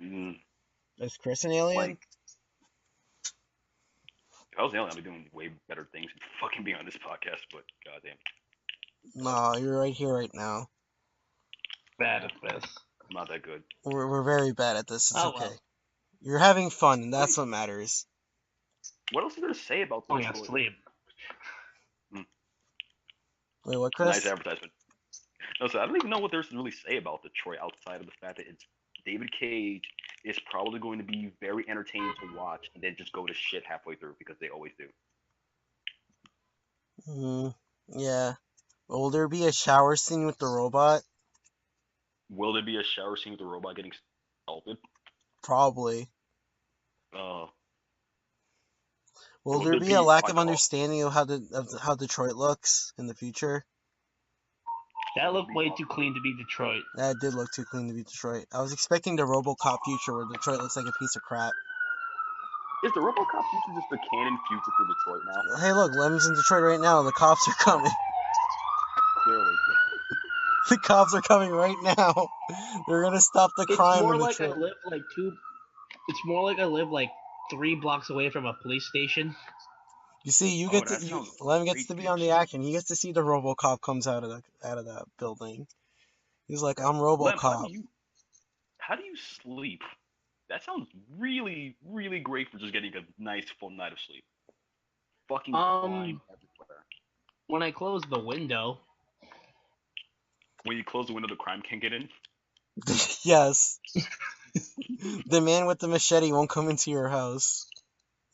Mm, Is Chris an alien? like if I was an alien, I'd be doing way better things than fucking being on this podcast. But goddamn, No, you're right here, right now. Bad at this. I'm not that good. We're very bad at this. It's Oh okay. well. You're having fun, and What, that's what matters. what else is there to say about Going Detroit? asleep. Wait, what, Nice Chris? advertisement. No, so I don't even know what there's to really say about Detroit outside of the fact that it's David Cage is probably going to be very entertaining to watch and then just go to shit halfway through because they always do. Yeah. Will there be a shower scene with the robot? Will there be a shower scene with the robot getting assaulted? Probably. Uh, Will will there there be a be lack like of understanding of how Detroit looks in the future? That looked way too clean to be Detroit. That did look too clean to be Detroit. I was expecting the RoboCop future where Detroit looks like a piece of crap. Is the RoboCop future just the canon future for Detroit now? Hey, look, Lem's in Detroit right now, and the cops are coming. Clearly. The cops are coming right now. They're gonna stop the It's crime more in like I Detroit. live like It's more like I live like 3 blocks away from a police station. You see, Oh, that sounds Lem gets great to to be be on the true. action. He gets to see the RoboCop comes out of that building. He's like, I'm Lem, RoboCop. how do you sleep? That sounds really, really great for just getting a nice full night of sleep. Fucking crime everywhere. When I close the window, When you close the window, the crime can't get in. Yes. The man with the machete won't come into your house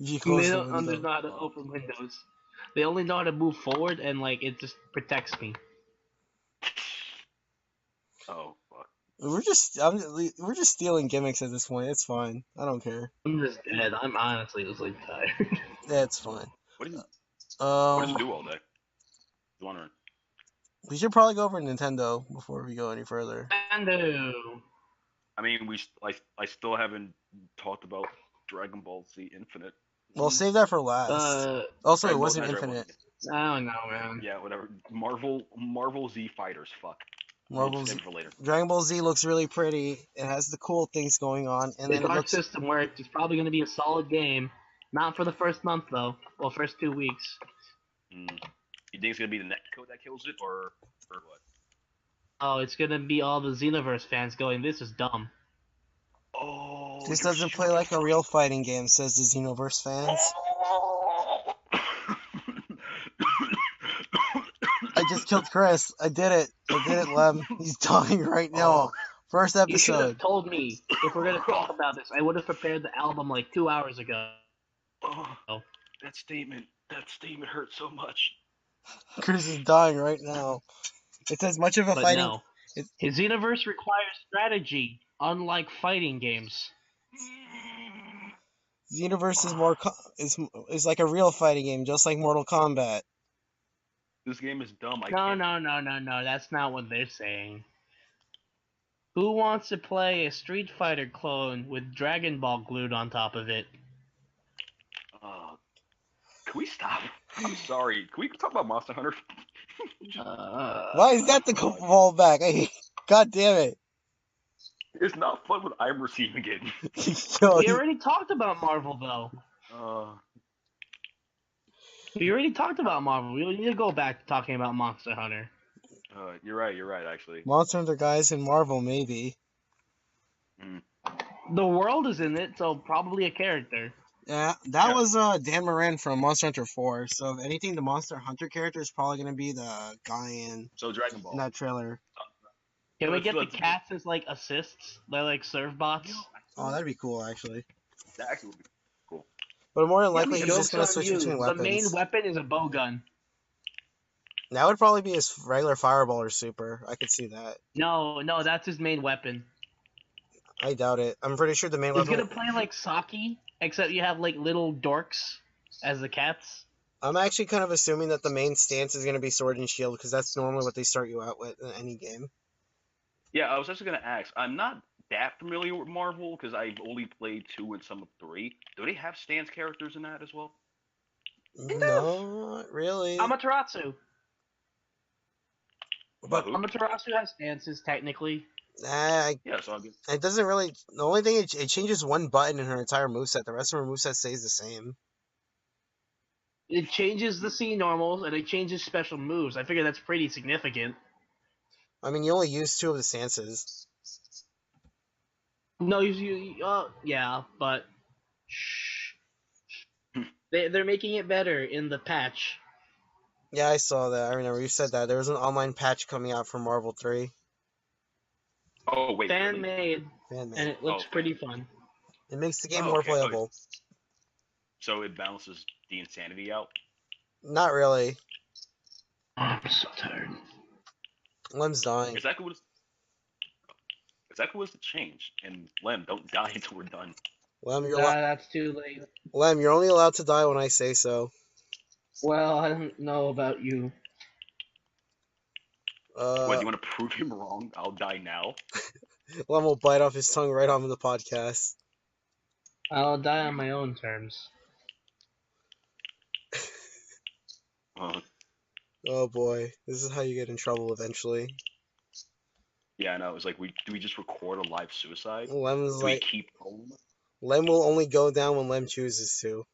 if you close they the don't window. know how to open windows. They only know how to move forward, and like it just protects me. Oh fuck. We're just stealing gimmicks at this point. It's fine. I don't care. I'm just dead. I'm honestly just like tired. Yeah, it's fine. What did you Um, do all day? Just wondering. we should probably go over Nintendo before we go any further. Nintendo. I mean, I still haven't talked about Dragon Ball Z Infinite. We'll save that for last. Also, it Dragon Ball, wasn't not Dragon Ball Infinite. Z. I don't know, man. Yeah, whatever. Marvel Z Fighters. Fuck. We'll Marvel save Z, it for later. Dragon Ball Z looks really pretty. It has the cool things going on, and The then it Dark looks. System worked. It's probably going to be a solid game. Not for the first month though. Well, first 2 weeks. You think it's gonna be the netcode that kills it, or what? Oh, it's going to be all the Xenoverse fans going, "This is dumb." Oh, This you're doesn't play super like a real fighting game, says the Xenoverse fans. I just killed Chris. I did it. I did it, Lem. He's dying right now. First You should have episode. told me if we're going to talk about this. I would have prepared the album like 2 hours ago. Oh, that statement hurts so much. Chris is dying right now. It's as much of a But fighting. no. His Xenoverse requires strategy, unlike fighting games. Xenoverse is more is like a real fighting game, just like Mortal Kombat. This game is dumb. No. That's not what they're saying. Who wants to play a Street Fighter clone with Dragon Ball glued on top of it? Can we stop? I'm sorry. Can we talk about Monster Hunter? Why is that the ball back? God damn it! It's not fun when I'm receiving it. Yo, We already talked about Marvel, though. We already talked about Marvel. We need to go back to talking about Monster Hunter. You're right, actually. Monster Hunter guys in Marvel, maybe. The world is in it, so probably a character. Yeah, that was Dan Moran from Monster Hunter 4. So if anything, the Monster Hunter character is probably gonna be the guy in Dragon Ball in that trailer. Can we get the cats as like assists? They're like serve bots. Oh, that'd be cool, actually. That actually would be cool. But more than likely, Yeah, he's just gonna switch between weapons. The main weapon is a bow gun. That would probably be his regular fireball or super. I could see that. No, that's his main weapon. I doubt it. I'm pretty sure the main He's weapon. gonna play like Saki, except you have like little dorks. as the cats. I'm actually kind of assuming that the main stance is going to be Sword and Shield because that's normally what they start you out with in any game. Yeah, I was actually gonna ask. I'm not that familiar with Marvel because I've only played 2 and some of 3. Do they have stance characters in that as well? It does. No, not really. Amaterasu. About But who? Amaterasu has stances technically. uh, Yeah, so I'll get. it doesn't really. The only thing it changes one button in her entire moveset. The rest of her moveset stays the same. It changes the C normals and it changes special moves. I figure that's pretty significant. I mean, you only use 2 of the stances. No, yeah, but shh. They're making it better in the patch. Yeah, I saw that. I remember you said that. There was an online patch coming out for Marvel 3. Oh wait, Fan really? made, Man, and man. it Oh, looks pretty fun. It makes the game oh, more okay. Okay. playable. So it balances the insanity out. Not really. I'm so tired. Lem's dying. Exactly what. Exactly what's the change. And Lem, don't die until we're done. Lem, That's too late. Lem, you're only allowed to die when I say so. Well, I don't know about you. What? Do you want to prove him wrong? I'll die now. Lem will bite off his tongue right on the podcast. I'll die on my own terms. Uh, Oh boy, this is how you get in trouble eventually. yeah, I know. It's like, do we just record a live suicide? Lem's Do we like, keep going? Lem will only go down when Lem chooses to.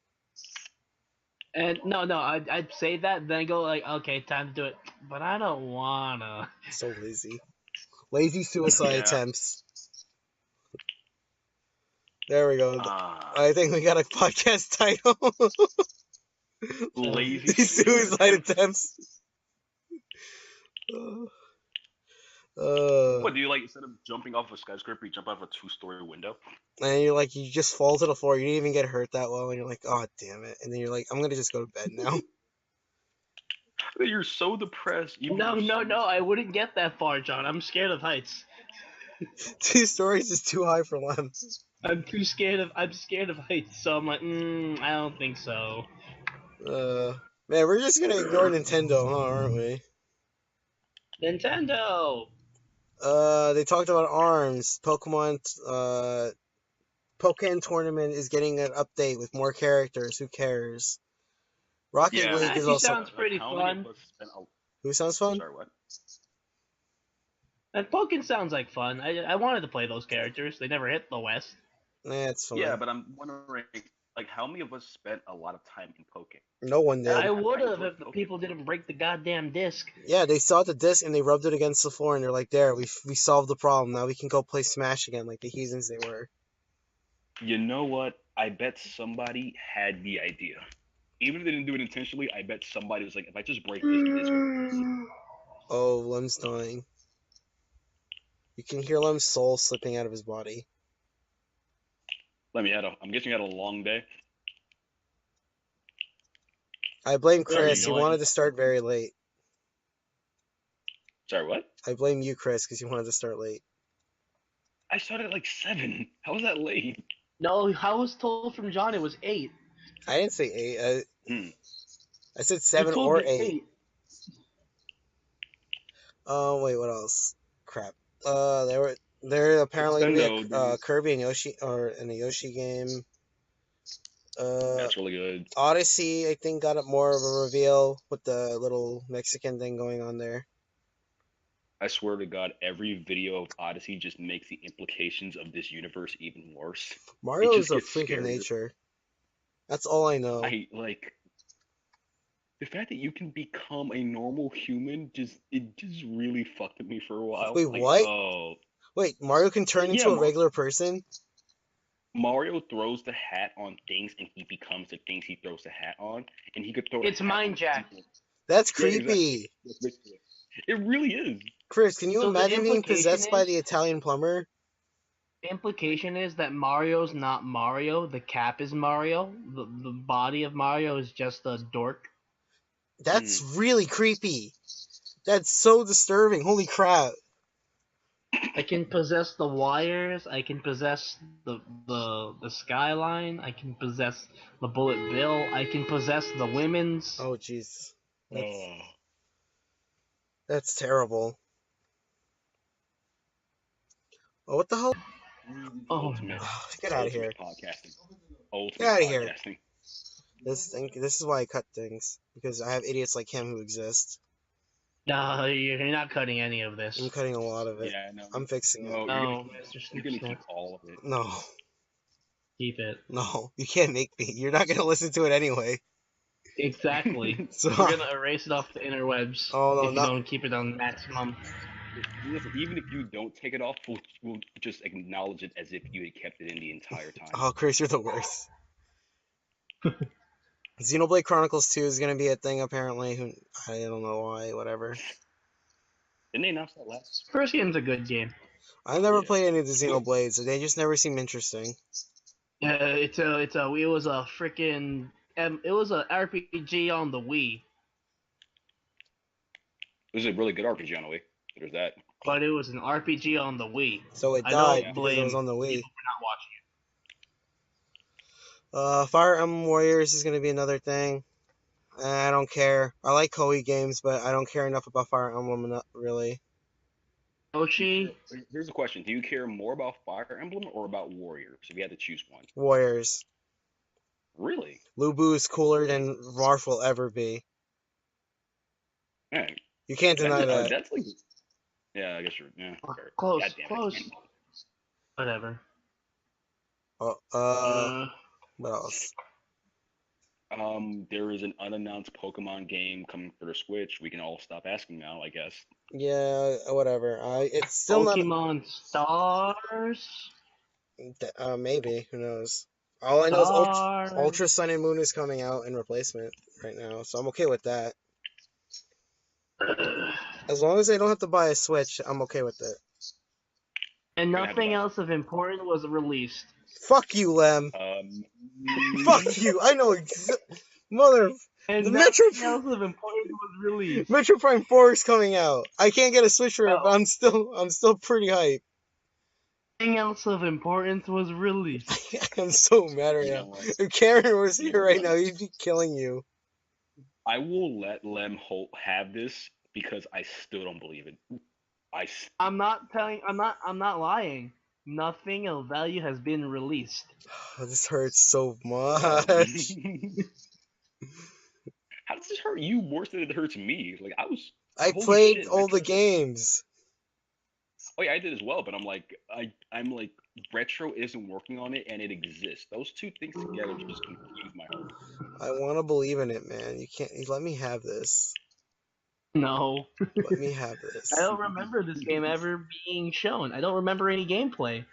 And no, I'd say that, then go like, okay, time to do it. But I don't wanna. So lazy. Lazy suicide Yeah. attempts. There we go. Ah, I think we got a podcast title. lazy Suicide attempts. What do you like? Instead of jumping off a skyscraper, you jump out of a 2-story window. And you're like, you just fall to the floor. You didn't even get hurt that well, and you're like, oh damn it. And then you're like, I'm gonna just go to bed now. You're so depressed. Even No, if no, someone- no, I wouldn't get that far, John. I'm scared of heights. 2 stories is too high for Lem. I'm scared of heights, so I'm like, I don't think so. Man, we're just gonna ignore Nintendo, huh? Aren't we? Nintendo! They talked about ARMS. Pokemon Tournament is getting an update with more characters. Who cares? Rocket Yeah. League is Actually also. sounds pretty how fun. Many of us spent Who sounds fun? Sorry, what? And Pokken sounds like fun. I wanted to play those characters. They never hit the West. It's fun. Yeah, but I'm wondering, like, how many of us spent a lot of time in Pokken? No one did. I would have enjoyed if the Pokken. people didn't break the goddamn disc. Yeah, they saw the disc and they rubbed it against the floor and they're like, there, we solved the problem. Now we can go play Smash again like the heathens they were. You know what? I bet somebody had the idea. Even if they didn't do it intentionally, I bet somebody was like, if I just break this Oh, Lem's dying. You can hear Lem's soul slipping out of his body. I'm guessing you had a long day. I blame Very Chris. He annoying. wanted to start very late. Sorry, what? I blame you, Chris, because you wanted to start late. I started at like 7. How was that late? No, I was told from John it was 8. I didn't say 8. I said You 7 told or me 8. Oh, wait, what else? Crap. There apparently gonna be Nintendo, a Kirby and Yoshi, or in a Yoshi game. That's really good. Odyssey, I think, got more of a reveal with the little Mexican thing going on there. I swear to God, every video of Odyssey just makes the implications of this universe even worse. Mario It is just a gets freak of scarier. nature. That's all I know. I like the fact that you can become a normal human. It just really fucked with me for a while. Wait, Like, what? oh, Wait, Mario can turn into a regular person? Mario throws the hat on things and he becomes the things he throws the hat on, and he could throw. It's a hat mind on jack. people. That's Yeah, exactly. creepy. That's basically it. It really is. Chris, can you So the imagine being implication possessed by is- the Italian plumber? The implication is that Mario's not Mario. The cap is Mario. The body of Mario is just a dork. That's really creepy. That's so disturbing. Holy crap. I can possess the wires. I can possess the skyline. I can possess the bullet bill. I can possess the women's. Oh jeez, that's Oh, that's terrible. Oh, what the hell? Oh ultimate, no. Get out of here. ultimate podcasting. Get Ultimate out of here. podcasting. This is why I cut things because I have idiots like him who exist. No, you're not cutting any of I'm this. cutting a lot of it. Yeah, no, I'm fixing it. no, No, Mr. you're Snoop gonna Snoop. keep all of it. No, Keep it. no, you can't make me. You're not gonna listen to it anyway. Exactly. So, We're gonna erase it off the interwebs oh no, if you not. don't keep it on maximum. Listen, even if you don't take it off, we'll just acknowledge it as if you had kept it in the entire time. Oh, Chris, you're the worst. Xenoblade Chronicles 2 is gonna be a thing apparently. I don't know why. Whatever. Didn't they announce that last? First game's a good game. I've never Yeah. played any of the Xenoblades. They just never seem interesting. It was a freaking it was a RPG on the Wii, It was a really good RPG on the way. There's that. but it was an RPG on the Wii. So it I died don't because it was blame on the Wii. people for not watching it. Fire Emblem Warriors is gonna be another thing. I don't care. I like Koei games, but I don't care enough about Fire Emblem enough, really. Yoshi, Here's the question: do you care more about Fire Emblem or about Warriors? If you had to choose one, Warriors. really? Lubu is cooler than Marth will ever be. Yeah, You can't deny that. that's like. Yeah, I guess you're. Yeah, fair. close, God damn it. close. Whatever. Oh, what else? There is an unannounced Pokemon game coming for the Switch. We can all stop asking now, I guess. Yeah, whatever. It's still not. Pokemon Stars. Maybe. Who knows? All I know is Stars. Ultra Sun and Moon is coming out in replacement right now, so I'm okay with that. As long as they don't have to buy a Switch, I'm okay with it. And Gonna have to nothing buy- else of importance was released. Fuck you, Lem. Um, Fuck you. I know mother. And The nothing Metro- else of importance was released. Metro Prime 4 is coming out. I can't get a Switch for it, but I'm still pretty hyped. Nothing else of importance was released. I'm so mad right You now. know what? If Karen was here right now, he'd be killing you. I will let Lem Holt have this because I still don't believe it. I'm not lying. Nothing of value has been released. This hurts so much. How does this hurt you worse than it hurts me? Like I holy played shit, all the Retro- games. Oh yeah, I did as well, but I'm like Retro isn't working on it and it exists. Those two things together just confuse my heart. I want to believe in it, man. You can't. Let me have this. No. Let me have this. I don't remember this game ever being shown. I don't remember any gameplay.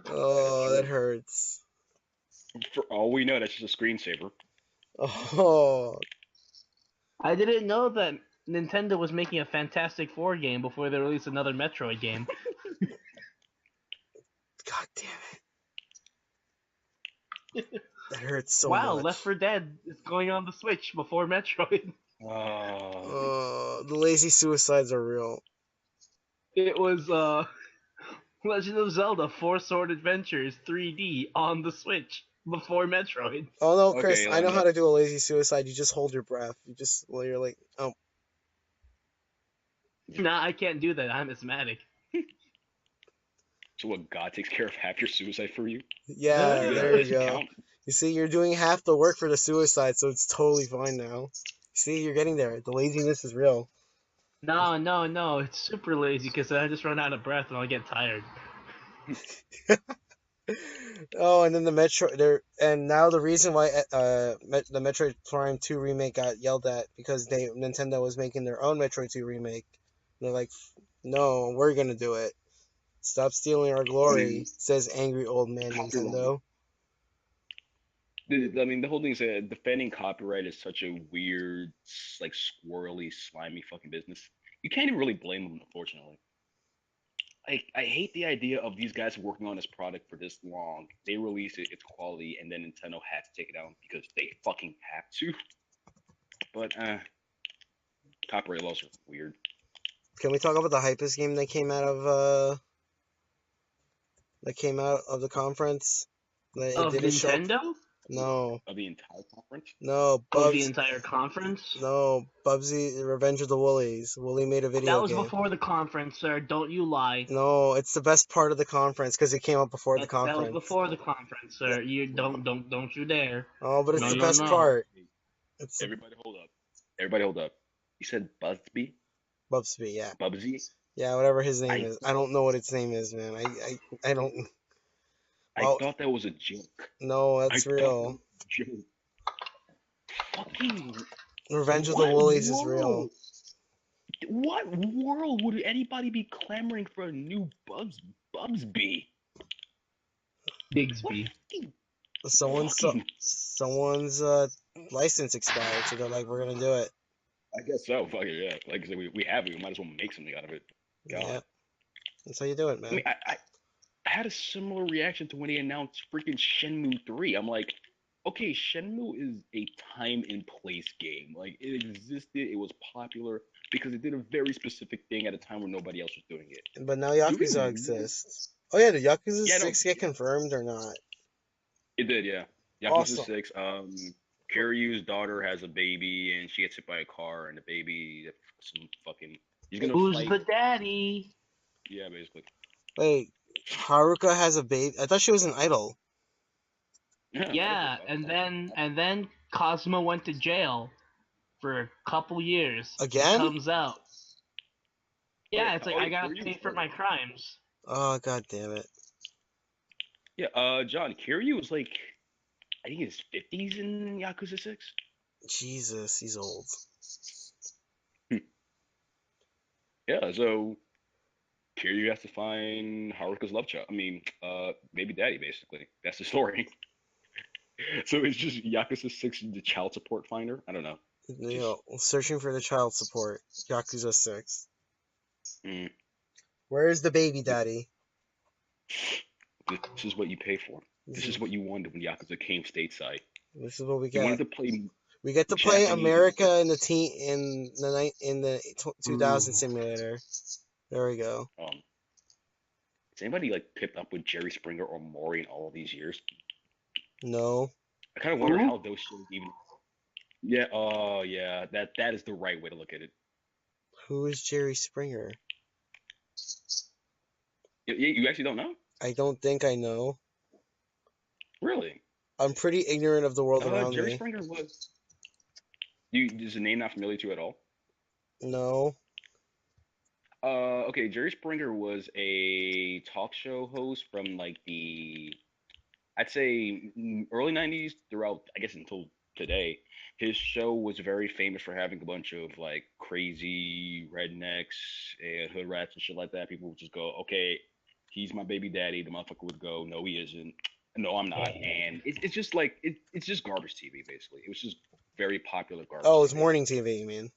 Oh, that hurts. For all we know, that's just a screensaver. Oh, I didn't know that Nintendo was making a Fantastic Four game before they released another Metroid game. God damn it. That hurts so Wow, much. Left 4 Dead is going on the Switch before Metroid. The lazy suicides are real. It was Legend of Zelda 4 Sword Adventures 3D on the Switch before Metroid. Oh no, Chris, Okay, I know Lem. how to do a lazy suicide. You just hold your breath. You're like, oh, Nah, I can't do that. I'm asthmatic. So what? God takes care of half your suicide for you? yeah, Yeah, there you Doesn't go. count. You see, you're doing half the work for the suicide, so it's totally fine now. See, you're getting there. The laziness is real. No, it's super lazy because I just run out of breath and I'll get tired. Oh, and then the and now the reason why the Metroid Prime 2 remake got yelled at because Nintendo was making their own Metroid 2 remake. They're like, no, we're gonna do it. Stop stealing our glory, says angry old man Nintendo. I mean, the whole thing is defending copyright is such a weird, like squirrely, slimy fucking business. You can't even really blame them, unfortunately. I hate the idea of these guys working on this product for this long. They release it, it's quality, and then Nintendo has to take it down because they fucking have to. But copyright laws are weird. Can we talk about the hypest game that came out of that came out of the conference. It Of didn't show up. Nintendo? No, Of the entire conference? no, Of the Bubs. entire conference? No, Bubsy Revenge of the Woolies. Wooly made a That video was game. before the conference, sir. Don't you lie. No, it's the best part of the conference because it came out before the That was conference. before the conference, sir. You don't you dare. Oh, but it's No, the no, best no. part. It's the Everybody hold up. Everybody hold up. You said Busby? Bubsby, yeah. Bubsy? Yeah, whatever his name I is. I don't know what its name is, man. I don't. I Well, thought that was a joke. no, I that's thought that real. was a joke. Fucking Revenge of the what Woolies is real. world? What world would anybody be clamoring for a new Bubsby? What Bigsby. fucking Someone's fucking someone's license expired, so they're like, we're gonna do it. I guess so. Fuck it, yeah. Like I said, we have it. We might as well make something out of it. God. Yeah, that's how you do it, I man. mean, I had a similar reaction to when they announced freaking Shenmue 3. I'm like, okay, Shenmue is a time and place game. Like, it existed, it was popular because it did a very specific thing at a time where nobody else was doing it. But now Do we Yakuza really? exists. Oh yeah, did Yakuza Yeah, no, 6 get confirmed or not? it did, yeah. Yakuza Awesome. 6, Kiryu's daughter has a baby and she gets hit by a car and the baby, some fucking, he's gonna Who's fight. the daddy? Yeah, basically. Wait, Haruka has a baby? I thought she was an idol. Yeah, and then Cosmo went to jail for a couple years. Again? Comes out. Yeah, Wait, it's like oh, I gotta Kiryu pay was for my crimes. Oh, god damn it. Yeah, John, Kiryu was like, I think in his 50s in Yakuza 6. Jesus, he's old. Yeah, so Kiryu has to find Haruka's love child. I mean, baby daddy, basically. That's the story. So it's just Yakuza 6, the child support finder. I don't know. You know, searching for the child support. Yakuza 6. Mm, Where's the baby daddy? this is what you pay for. This is what you wanted when Yakuza came stateside. This is what we You wanted get. to play We get to play Japanese. America in the 2000 Ooh. simulator. There we go. Has anybody like kept up with Jerry Springer or Maury in all these years? No. I kind of wonder Who? how those shows even. Yeah. Oh, yeah. That is the right way to look at it. Who is Jerry Springer? You actually don't know? I don't think I know. Really? I'm pretty ignorant of the world around Jerry me. Springer was. Is the name not familiar to you at all? No. Okay, Jerry Springer was a talk show host from like I'd say early 90s throughout, I guess until today. His show was very famous for having a bunch of like crazy rednecks and hood rats and shit like that. People would just go, okay, he's my baby daddy. The motherfucker would go, no, he isn't. No, I'm not. And it's just like, it's just garbage TV, basically. It was just very popular garbage Oh, it's TV. morning TV, you mean?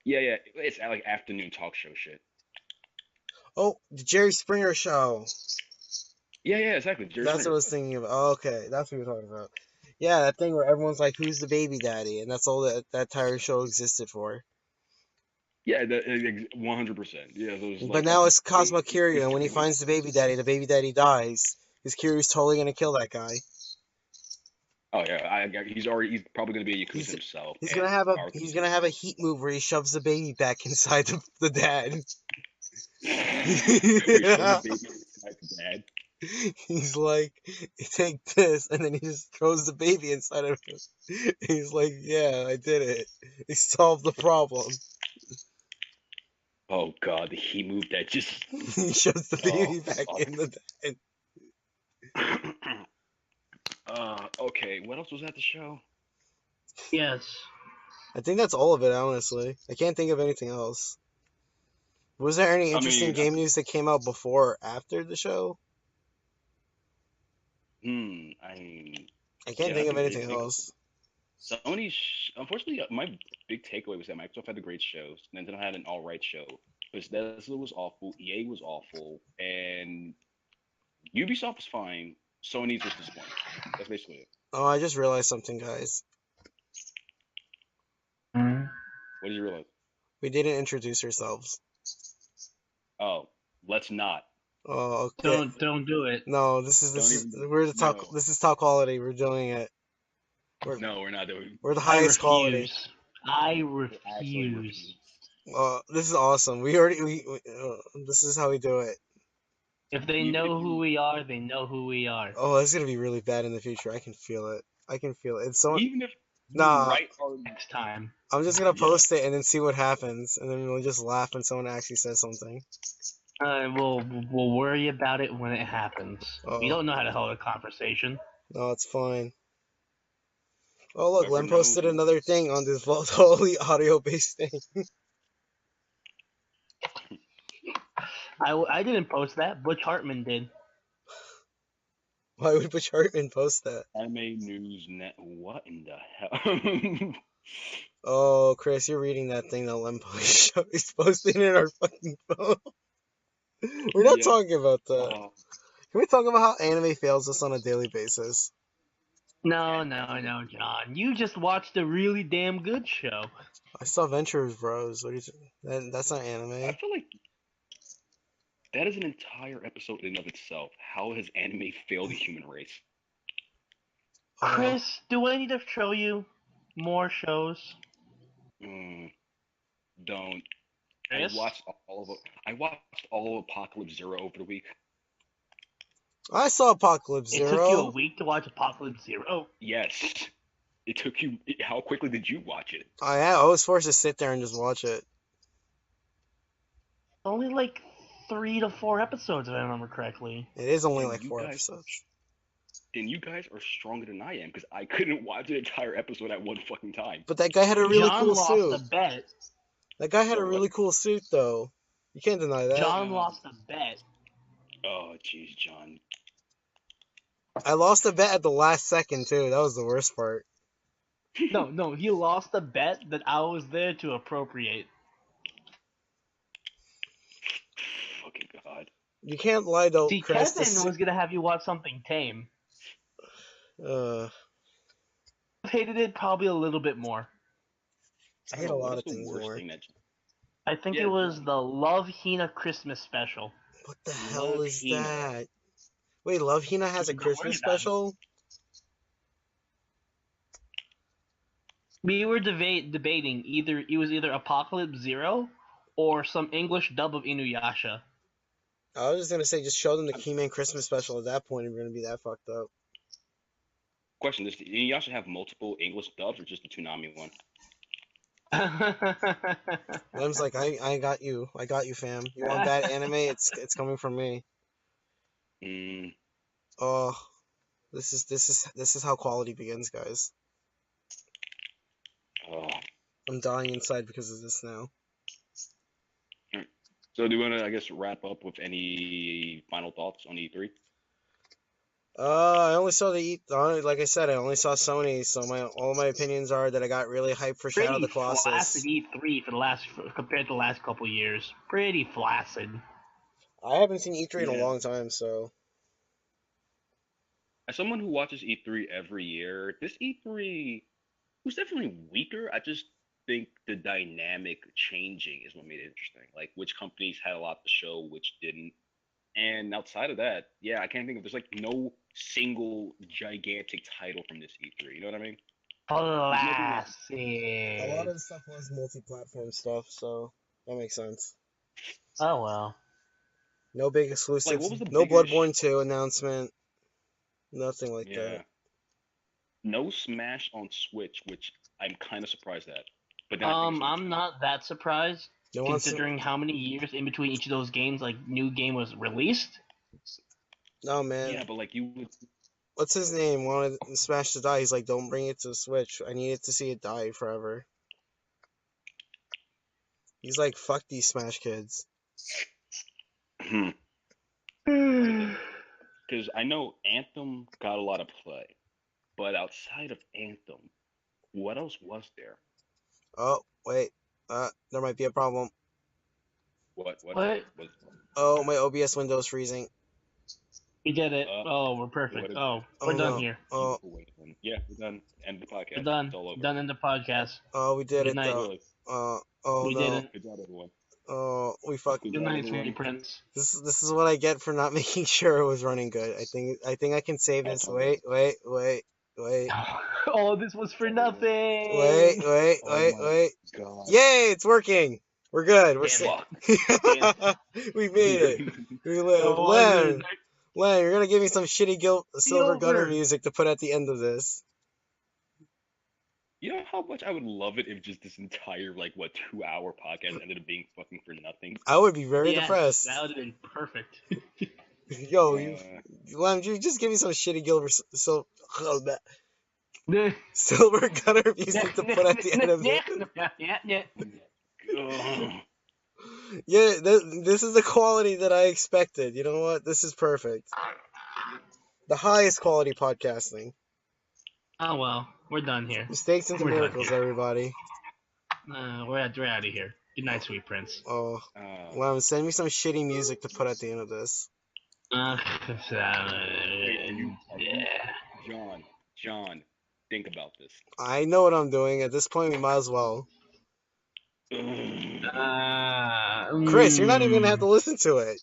Yeah. It's like afternoon talk show shit. Oh, the Jerry Springer show. Yeah, exactly. Jerry That's what I Springer. was thinking of. Oh, okay, that's what you're talking about. Yeah, that thing where everyone's like, "Who's the baby daddy?" And that's all that entire show existed for. Yeah, 100%. Yeah, so it was But like now it's Cosmo Kiryu, and when he basically finds the baby daddy dies. Because Kiryu's totally gonna kill that guy. oh yeah, he's probably gonna be a Yakuza himself. He's And gonna have a heat move where he shoves the baby back inside the dad. He shoved the baby inside the dad. He's like, take this, and then he just throws the baby inside of him. He's like, yeah, I did it. He solved the problem. Oh god, he moved that just. He shoves the baby back fuck. in the dad. Okay, what else was at the show? Yes. I think that's all of it, honestly. I can't think of anything else. Was there any interesting game news that came out before or after the show? I can't think of anything else. Sony, unfortunately, my big takeaway was that Microsoft had the great shows, Nintendo had an alright show. Bethesda was awful, EA was awful, and Ubisoft was fine. Sony's was disappointing. That's basically it. Oh, I just realized something, guys. Mm. What did you realize? We didn't introduce ourselves. Oh, let's not. Oh, okay. Don't do it. No, this Don't is even. we're the top. No. This is top quality. We're doing it. No, we're not doing. We're the I highest quality. refuse. I We actually refuse. refuse. This is awesome. We already this is how we do it. If they Even if know who you, we are, they know who we are. Oh, it's gonna be really bad in the future. I can feel it. I can feel it. It's so even if you nah. write our, Next time. I'm just gonna yeah, post it and then see what happens, and then we'll just laugh when someone actually says something. We'll worry about it when it happens. We Oh, don't know how to hold a conversation. no, it's fine. Oh look, whoever Lem knows posted who. another thing on this totally audio-based thing. I didn't post that. Butch Hartman did. Why would Butch Hartman post that? Anime News Net. What in the hell? Oh, Chris, you're reading that thing that Lem is posting in our fucking phone. We're not Yeah. talking about that. Oh, Can we talk about how anime fails us on a daily basis? No, John. You just watched a really damn good show. I saw Ventures Bros. What do you that's not I anime. feel like that is an entire episode in and of itself. How has anime failed the human race? Chris, do I need to show you more shows? Mm, don't. Chris? I watched all of Apocalypse Zero over the week. I saw Apocalypse It took you a Zero. week to watch Apocalypse Zero? Yes. It took you. How quickly did you watch it? I was forced to sit there and just watch it. Only like 3 to 4 episodes, if I remember correctly. It is only Then like you 4 guys- episodes. Then you guys are stronger than I am because I couldn't watch an entire episode at one fucking time. But that guy had a really John cool lost suit. a bet. That guy had a What? really cool suit, though. You can't deny that. John lost a bet. Oh, jeez, John. I lost a bet at the last second, too. That was the worst part. No, he lost a bet that I was there to appropriate. Fucking God. You can't lie, though, See, Chris. Kevin was gonna have you watch something tame. Uh, I hated it probably a little bit more. I hate a lot What of is the things worst more. thing that? I think Yeah, it was the Love Hina Christmas special. What the hell Love is Hina. that? Wait, Love Hina has a Don't Christmas worry about it. special? We were debating it was either Apocalypse Zero or some English dub of Inuyasha. I was just gonna say, just show them the Keyman Christmas special at that point, and we're gonna be that fucked up. Question: Does Inuyasha have multiple English dubs or just the Toonami one? Lem's like, I got you, fam. You want bad anime? It's coming from me. Mm, Oh, this is how quality begins, guys. oh. I'm dying inside because of this now. So do you want to, I guess, wrap up with any final thoughts on E3? I only saw like I said, I only saw Sony, so all my opinions are that I got really hyped for Shadow of the Pretty Colossus. flaccid E3 compared to the last couple years. Pretty flaccid. I haven't seen E3 in a Yeah. long time, so As someone who watches E3 every year, this E3 was definitely weaker. I just think the dynamic changing is what made it interesting. Like which companies had a lot to show, which didn't. And outside of that, yeah, I can't think of there's like no single gigantic title from this E3. You know what I mean? Flaccid. a lot of the stuff was multi-platform stuff, so that makes sense. Oh well. No big Like exclusives, what was the no biggest? Bloodborne 2 announcement, nothing like Yeah. that. No Smash on Switch, which I'm kind of surprised at. But then I think it's I'm not that surprised No one saw- considering how many years in between each of those games new game was released. No man, yeah, but like you would. what's his name? Wanted Smash to die. He's like, don't bring it to Switch. I needed to see it die forever. He's like, fuck these Smash kids. Because I know Anthem got a lot of play, but outside of Anthem, what else was there? Oh wait, there might be a problem. What What? was? Oh, my OBS window's freezing. We did it. Uh, Oh, we're perfect. what is- Oh, Oh, we're done no. here. Oh, Yeah, we're done. End the podcast. We're done. It's all over. Done in the podcast. oh, we did Good it night. though. Really. Oh We no. didn't. Good job, everyone. Oh, we fucking. Good night, sweetie prince. This is what I get for not making sure it was running good. I think I can save this. Wait. Oh, this was for nothing. Wait. God. Yay! It's working. We're good. We're Damn safe. We made it. We live. Oh, Len, you're gonna give me some shitty silver over. gunner music to put at the end of this. You know how much I would love it if just this entire 2-hour podcast ended up being fucking for nothing. I would be very Yes, depressed. that would have been perfect. Yo, Lem, you just give me some shitty silver gunner music to put at the end of it. Yeah. Ugh. Yeah, this is the quality that I expected. You know what? This is perfect. The highest quality podcasting. Oh well, we're done here. Mistakes into We're done miracles, here. everybody. We're out of here. Good night, sweet prince. Oh, Lem, send me some shitty music to put at the end of this. Wait, John, think about this. I know what I'm doing. At this point, we might as well. Chris, you're not even gonna have to listen to it.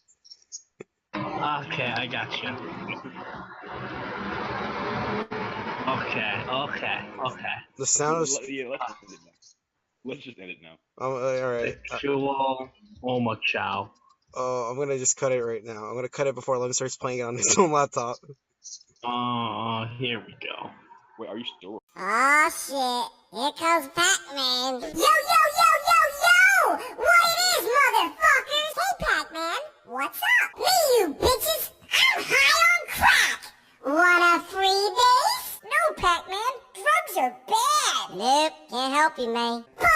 Okay, I got you. Okay. The sound of. Let's just end it now. All right. Sexual Omochow. Oh, I'm gonna just cut it right now. I'm gonna cut it before Lem starts playing it on his own laptop. Oh, here we go. Wait, are you still? Oh shit, here comes Pac-Man. Yo! What it is, motherfuckers? Hey, Pac-Man, what's up? Me, you bitches, I'm high on crack. Want a free base? No, Pac-Man, drugs are bad. Nope, can't help you, man. But